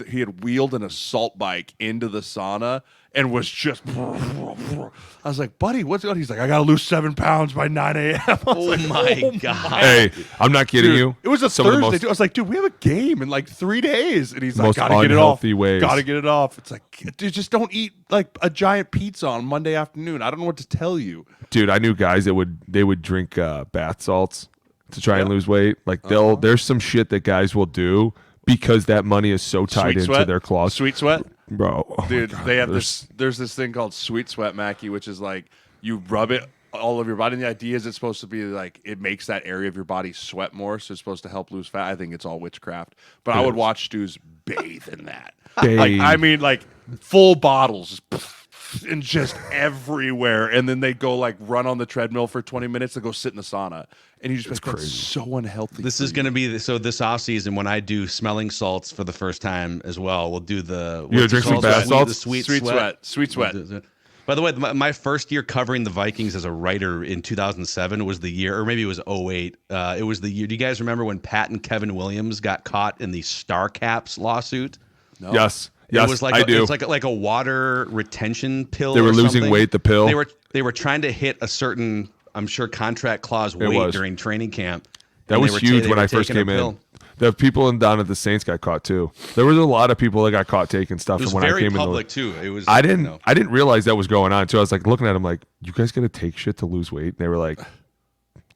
he had wheeled an assault bike into the sauna and was just I was like, buddy, what's going on? He's like, I gotta lose 7 pounds by 9 a.m. Oh my God. Hey, I'm not kidding you. It was a Thursday. I was like, dude, we have a game in 3 days. And he's like, gotta get it off. Ways. Gotta get it off. It's like, dude, just don't eat a giant pizza on Monday afternoon. I don't know what to tell you. Dude, I knew guys that would drink bath salts to try and lose weight. There's some shit that guys will do because that money is so tied into their claws. Sweet sweat? Bro. Oh dude, they have there's this thing called sweet sweat, Mackey, which is you rub it all over your body. And the idea is it's supposed to be it makes that area of your body sweat more, so it's supposed to help lose fat. I think it's all witchcraft. But I would watch Stews bathe in that. Full bottles and just everywhere. And then they go run on the treadmill for 20 minutes and go sit in the sauna. And you just that's so unhealthy. This is going to be this offseason when I do smelling salts for the first time as well. We'll do you drink some bath salts? The sweet sweat. By the way, my first year covering the Vikings as a writer in 2007 was the year, or maybe it was 2008. It was the year. Do you guys remember when Pat and Kevin Williams got caught in the Star Caps lawsuit? No. Yes. It was I do. It was like a water retention pill. They were losing weight. The pill. They were trying to hit a certain, I'm sure, contract clause weight during training camp. That was huge when I first came in. The people down at the Saints got caught too. There was a lot of people that got caught taking stuff. It was when I came public in too. It was. I didn't realize that was going on too. I was looking at them you guys gonna take shit to lose weight? And they were like,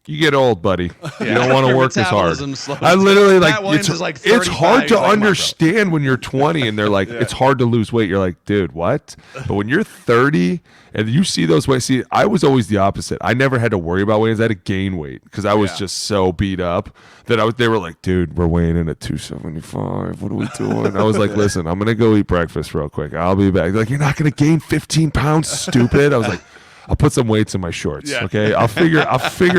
you get old, buddy. You don't want to work as hard. I literally it's hard to understand when you're 20 and they're like, it's hard to lose weight. You're like, dude, what? But when you're 30 and you see those weights, I was always the opposite. I never had to worry about weights. I had to gain weight because I was just so beat up that they were like, dude, we're weighing in at 275. What are we doing? I was like, listen, I'm gonna go eat breakfast real quick. I'll be back. Like, you're not gonna gain 15 pounds, stupid. I was like, I'll put some weights in my shorts. Okay. I'll figure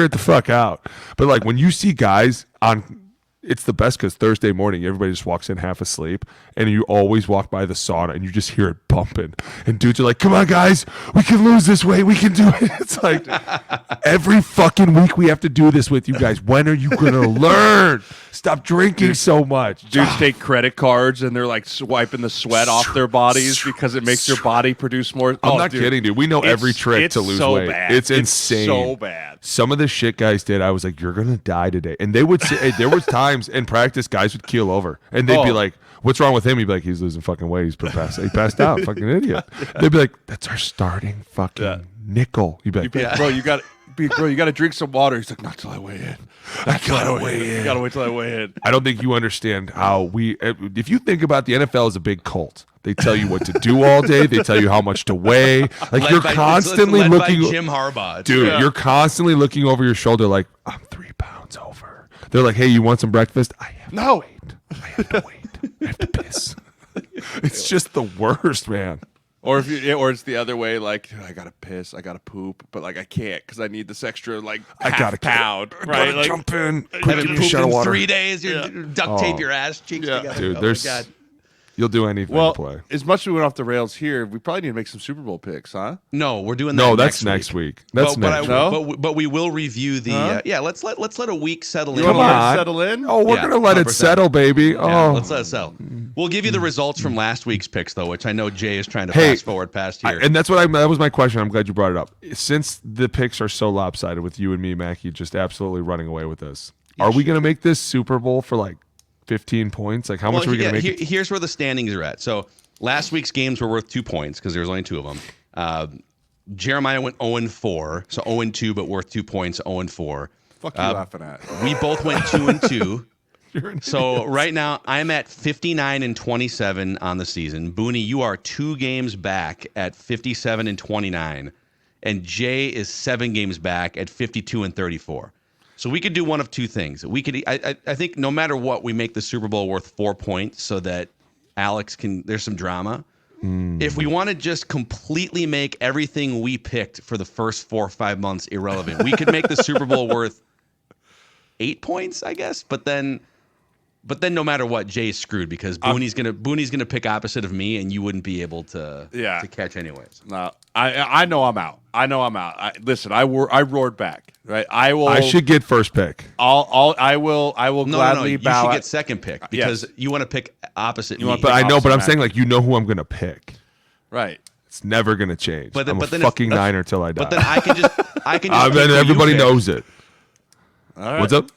it the fuck out. But when you see guys it's the best because Thursday morning, everybody just walks in half asleep and you always walk by the sauna and you just hear it bumping. And dudes are like, come on, guys, we can lose this weight. We can do it. It's like every fucking week we have to do this with you guys. When are you going to learn? Stop drinking so much. Dudes take credit cards and they're swiping the sweat off their bodies because it makes your body produce more. I'm not kidding, dude. We know every trick to lose weight. Bad. It's insane. So bad. Some of the shit guys did, I was like, you're going to die today. And they would say, there was times in practice, guys would keel over. And they'd be like, what's wrong with him? He'd be like, he's losing fucking weight. He passed out. Fucking idiot. They'd be like, that's our starting fucking nickel. You'd be like, bro, you got to drink some water. He's like, not till I weigh in. I gotta weigh in. You gotta wait till I weigh in. I don't think you understand how if you think about the NFL as a big cult, they tell you what to do all day. They tell you how much to weigh. You're constantly looking. By Jim Harbaugh, dude. You're constantly looking over your shoulder, like, I'm 3 pounds over. They're like, hey, you want some breakfast? I have to wait. I have to wait. I have to piss. It's just the worst, man. Or it's the other way, I gotta piss, I gotta poop, but I can't because I need this extra I gotta pound. I gotta jump in. Quick, give me a shot of water. 3 days, you duct tape your ass cheeks together. Dude, You'll do anything Well, to play. as much as we went off the rails here, we probably need to make some Super Bowl picks, huh? No, we're doing that. No, that's next week. That's next week. But we will review the. Let's let a week settle in. You want to Come let on. it settle in? Oh, we're gonna let it 100%. settle, baby. Yeah, Oh, let's let it settle. We'll give you the results from last week's picks, though, which I know Jay is trying to Hey, fast forward past here. and that's what that was my question. I'm glad you brought it up. Since the picks are so lopsided with you and me, Mackie, just absolutely running away with this. Are we gonna make this Super Bowl for like 15 points? Like how much are we gonna make? Here's where the standings are at. So last week's games were worth 2 points because there was only 2 of them. Jeremiah went 0-4, so 0-2, but worth 2 points. 0-4. Fuck you laughing at? We both went 2-2. So right now I'm at 59-27 on the season. Booney, you are 2 games back at 57-29, and Jay is 7 games back at 52-34. So we could do one of 2 things. We could, I think, no matter what, we make the Super Bowl worth 4 points so that Alex can. There's some drama. If we want to just completely make everything we picked for the first 4 or 5 months irrelevant, we could make the Super Bowl worth 8 points, I guess. But then no matter what, Jay's screwed because Booney's gonna pick opposite of me, and you wouldn't be able to catch anyways. No, I know I'm out. Listen, I roared back. Right, I should get first pick. I will gladly bow. You should get second pick because you want to pick opposite me. But I know, but I'm saying like who I'm gonna pick. Right. It's never gonna change. But I'm a then fucking Niner till I die. But then I can just then everybody knows it. All right. What's up?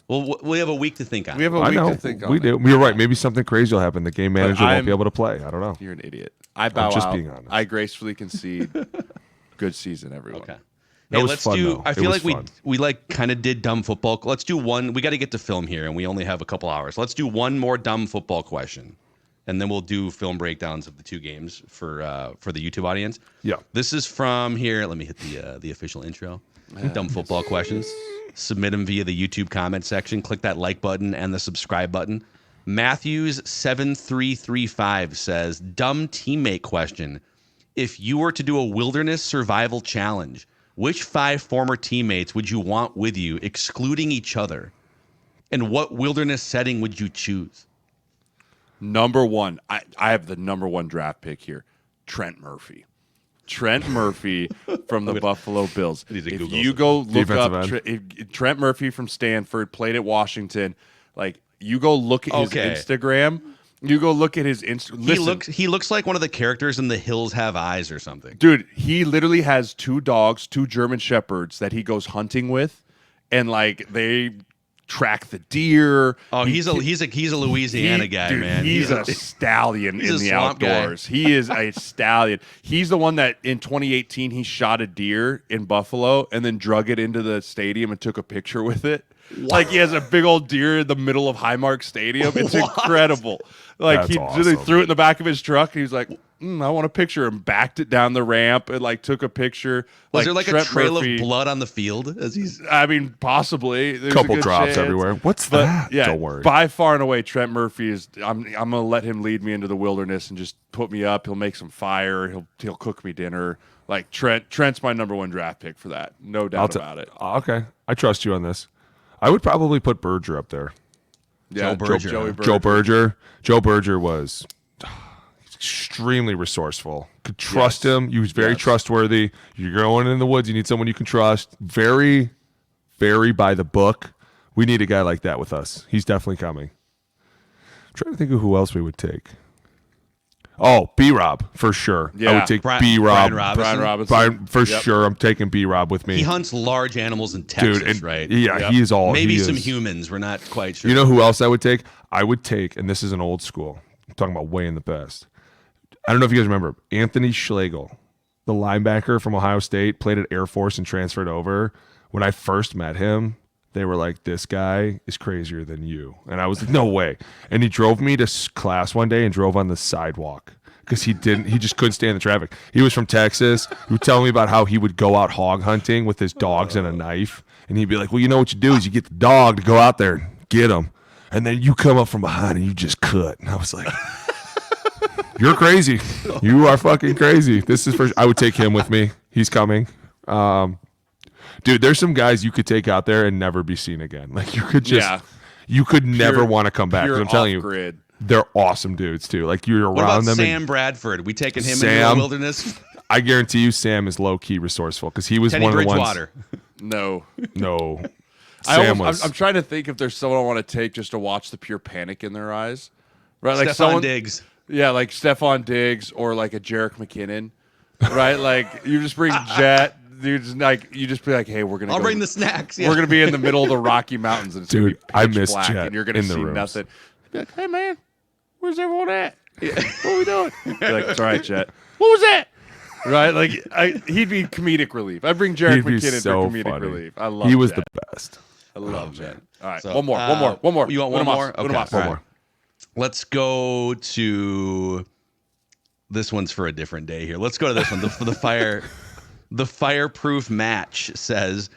Well, we have a week to think on. We have a week to think on. We do. You're right. Maybe something crazy will happen. The game manager won't be able to play. I don't know. You're an idiot. I bow just out. being honest. I gracefully concede. Good season, everyone. Okay. That was let's fun, do. though. I It feel was like fun. we like kind of did dumb football. Let's do one. We got to get to film here, and we only have a couple hours. Let's do one more dumb football question, and then we'll do film breakdowns of the 2 games for the YouTube audience. Yeah. This is from here. Let me hit the official intro. Dumb football questions. Submit them via the YouTube comment section. Click that like button and the subscribe button. Matthews7335 says, dumb teammate question. If you were to do a wilderness survival challenge, which 5 former teammates would you want with you, excluding each other? And what wilderness setting would you choose? Number 1. I have the number 1 draft pick here. Trent Murphy. Trent Murphy from the Buffalo Bills. If you go look up Trent Murphy from Stanford, played at Washington, like you go look at his Instagram. You go look at his Instagram. He looks like one of the characters in The Hills Have Eyes or something. Dude, he literally has 2 dogs, 2 German Shepherds that he goes hunting with, and like they track the deer. Oh, he's a Louisiana guy, dude, man. He's a stallion in the outdoors. Guy. He is a stallion. He's the one that in 2018 he shot a deer in Buffalo and then drug it into the stadium and took a picture with it. What? Like he has a big old deer in the middle of Highmark Stadium. It's incredible. Like That's he awesome. threw it in the back of his truck and he was like, I want a picture, and backed it down the ramp and like took a picture. Was there like Trent a trail Murphy, of blood on the field as he's? I mean, possibly. There's Couple a good drops chance. everywhere. What's that? Yeah, Don't worry. by far and away, Trent Murphy is. I'm gonna let him lead me into the wilderness and just put me up. He'll make some fire. He'll cook me dinner. Like Trent's my number 1 draft pick for that. No doubt about it. Okay, I trust you on this. I would probably put Berger up there. Yeah, Joey Berger. Joe Berger. Joe Berger was extremely resourceful. Could trust him. He was very trustworthy. You're going in the woods. You need someone you can trust. Very, very by the book. We need a guy like that with us. He's definitely coming. I'm trying to think of who else we would take. Oh, B-Rob, for sure. Yeah. I would take Brian B-Rob. Robinson. For sure, I'm taking B-Rob with me. He hunts large animals in Texas, Dude, and, right? Yeah, he is all. Maybe he some is. humans. We're not quite sure. You know who else I would take? I would take, and this is an old school. I'm talking about way in the best. I don't know if you guys remember Anthony Schlegel, the linebacker from Ohio State, played at Air Force and transferred over. When I first met him, they were like, "This guy is crazier than you," and I was like, "No way!" And he drove me to class one day and drove on the sidewalk because he just couldn't stand the traffic. He was from Texas. He would tell me about how he would go out hog hunting with his dogs and a knife, and he'd be like, "Well, you know what you do is you get the dog to go out there and get him, and then you come up from behind and you just cut." And I was like, "You're crazy. You are fucking crazy." This is I would take him with me. He's coming. Dude, there's some guys you could take out there and never be seen again. Like you could just, you could never want to come back. 'Cause I'm telling you, they're awesome dudes too. Like you're What around about them. Sam Bradford? We taking him into Sam- the wilderness? I guarantee you, Sam is low key resourceful because he was Teddy one of the Bridgewater. No. ones. No, I'm trying to think if there's someone I want to take just to watch the pure panic in their eyes. Right, like Stephon Diggs. Yeah, like Stephon Diggs or like a Jerick McKinnon. Right, like you just bring Jet. You just be like, hey, I'll bring the snacks. Yeah. We're gonna be in the middle of the Rocky Mountains, and it's gonna be Dude, I pitch miss black, Jet and you're gonna in the see rooms. nothing. Be like, hey man, where's everyone at? What are we doing? Be like, it's all right, Jet. What was that? Right, like he'd be comedic relief. I'd bring Jerick He'd be McKinnon so for comedic funny. relief. I love. He was Jet. the best. I love Jet. All right, So, one more. You want one more? Okay. One All right. more. Let's go to this one's for a different day here. Let's go to this one. The Fireproof Match says,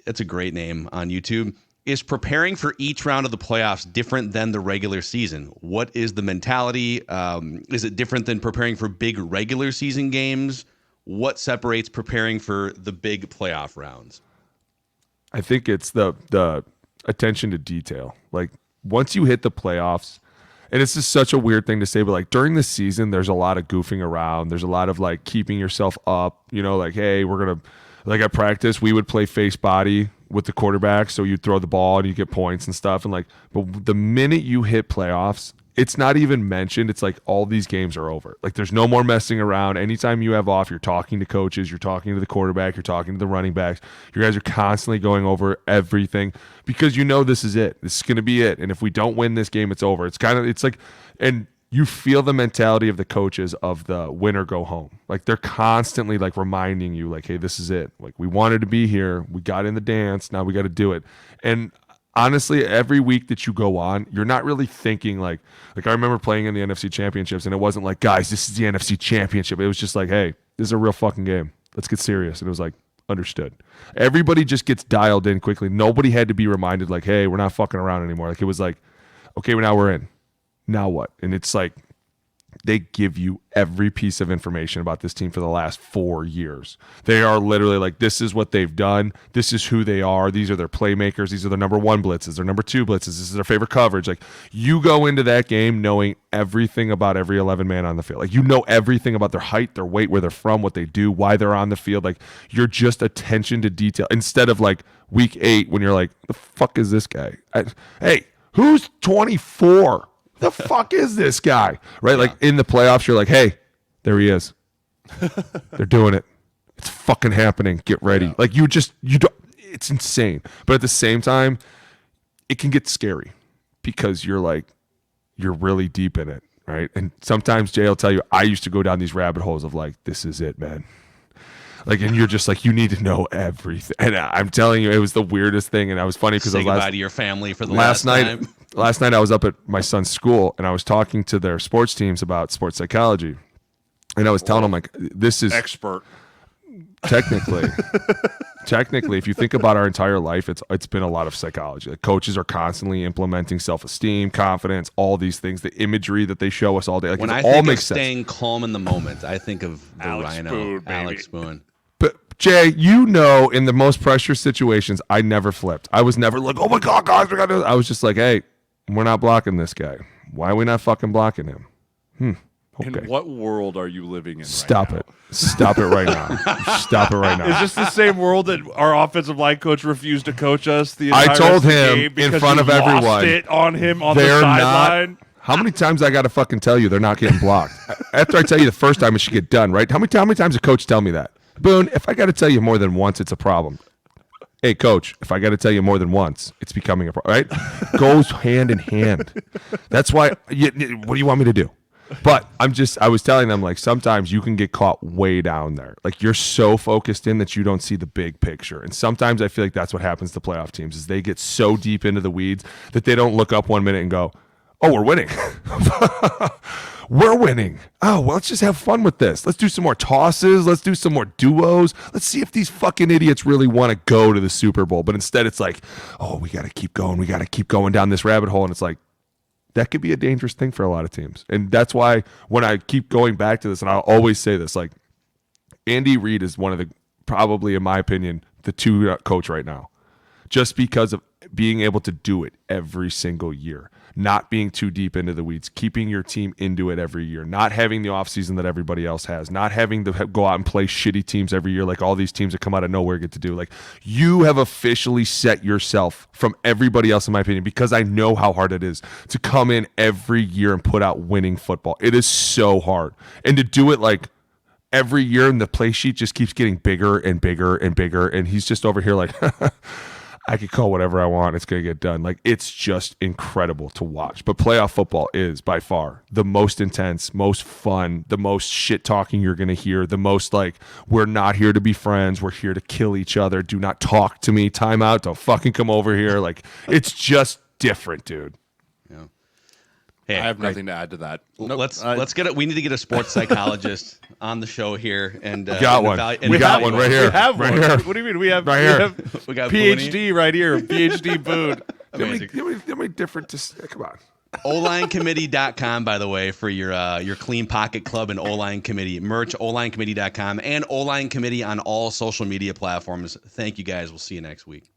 it's a great name on YouTube. Is preparing for each round of the playoffs different than the regular season? What is the mentality? Is it different than preparing for big regular season games? What separates preparing for the big playoff rounds? I think it's the attention to detail. Like once you hit the playoffs, and it's just such a weird thing to say, but like during the season, there's a lot of goofing around. There's a lot of like keeping yourself up, like, hey, we're going to, like at practice, we would play face body with the quarterback. So you'd throw the ball and you get points and stuff. And like, but the minute you hit playoffs, it's not even mentioned. It's like all these games are over. Like there's no more messing around. Anytime you have off, you're talking to coaches, you're talking to the quarterback, you're talking to the running backs. You guys are constantly going over everything because this is it. This is going to be it. And if we don't win this game, it's over. It's like, and you feel the mentality of the coaches of the win or go home. Like they're constantly like reminding you like, hey, this is it. Like we wanted to be here. We got in the dance. Now we got to do it. And honestly, every week that you go on, you're not really thinking like I remember playing in the NFC Championships, and it wasn't like, guys, this is the NFC Championship. It was just like, hey, this is a real fucking game. Let's get serious. And it was like, understood. Everybody just gets dialed in quickly. Nobody had to be reminded like, hey, we're not fucking around anymore. Like it was like, okay, well, now we're in. Now what? And it's like, they give you every piece of information about this team for the last 4 years. They are literally like, this is what they've done. This is who they are. These are their playmakers. These are their number one blitzes, their number two blitzes. This is their favorite coverage. Like you go into that game knowing everything about every 11 man on the field. Like you know everything about their height, their weight, where they're from, what they do, why they're on the field. Like you're just attention to detail instead of like week 8 when you're like, the fuck is this guy? Hey, who's 24? The fuck is this guy? Right? Yeah. Like in the playoffs, you're like, hey, there he is. They're doing it. It's fucking happening. Get ready. Yeah. Like you don't, it's insane. But at the same time, it can get scary because you're really deep in it. Right. And sometimes Jay will tell you, I used to go down these rabbit holes of like, this is it, man. Like, and you're just like, you need to know everything. And I'm telling you, it was the weirdest thing. And I was funny because I was goodbye to your family for the last time. Last night I was up at my son's school and I was talking to their sports teams about sports psychology. And I was telling them like, this is expert. Technically, if you think about our entire life, it's been a lot of psychology. Like coaches are constantly implementing self-esteem, confidence, all these things, the imagery that they show us all day. Like when I think of staying calm in the moment, I think of the Rhino, Alex Boone. But Jay, in the most pressure situations, I never flipped. I was never like, oh my God, guys, we got to do this. I was just like, hey, we're not blocking this guy. Why are we not fucking blocking him? Okay. In what world are you living in? Stop right it. Stop it right now. Stop it right now. Is this the same world that our offensive line coach refused to coach us the entire I told game him in front of everyone. Lost it on him on the sideline. How many times I got to fucking tell you they're not getting blocked? After I tell you the first time, it should get done, right? How many times a coach tell me that? Boone, if I got to tell you more than once, it's a problem. Hey, coach, if I got to tell you more than once, it's becoming a problem, right? Goes hand in hand. That's why, what do you want me to do? But I was telling them, like, sometimes you can get caught way down there. Like, you're so focused in that you don't see the big picture. And sometimes I feel like that's what happens to playoff teams is they get so deep into the weeds that they don't look up 1 minute and go, oh, we're winning. We're winning. Oh, well, let's just have fun with this. Let's do some more tosses. Let's do some more duos. Let's see if these fucking idiots really want to go to the Super Bowl. But instead it's like, oh, we got to keep going. We got to keep going down this rabbit hole. And it's like, that could be a dangerous thing for a lot of teams. And that's why when I keep going back to this, and I'll always say this, like, Andy Reid is one of the, probably in my opinion, the two coach right now. Just because of being able to do it every single year, not being too deep into the weeds, keeping your team into it every year, not having the offseason that everybody else has, not having to go out and play shitty teams every year like all these teams that come out of nowhere get to do. Like, you have officially set yourself from everybody else, in my opinion, because I know how hard it is to come in every year and put out winning football. It is so hard. And to do it like every year, and the play sheet just keeps getting bigger and bigger and bigger, and he's just over here like, I could call whatever I want. It's going to get done. Like, it's just incredible to watch. But playoff football is by far the most intense, most fun, the most shit talking you're going to hear, the most like, we're not here to be friends. We're here to kill each other. Do not talk to me. Time out. Don't fucking come over here. Like, it's just different, dude. Yeah. Hey, I have nothing to add to that. Let's get it. We need to get a sports psychologist on the show here, and we got one right here. We have right one. here. What do you mean? We have Right here. We got PhD right here. PhD Boone. How many different? Come on. OlineCommittee.com, by the way, for your Clean Pocket Club and O-Line Committee merch. OlineCommittee.com and O-Line Committee on all social media platforms. Thank you guys. We'll see you next week.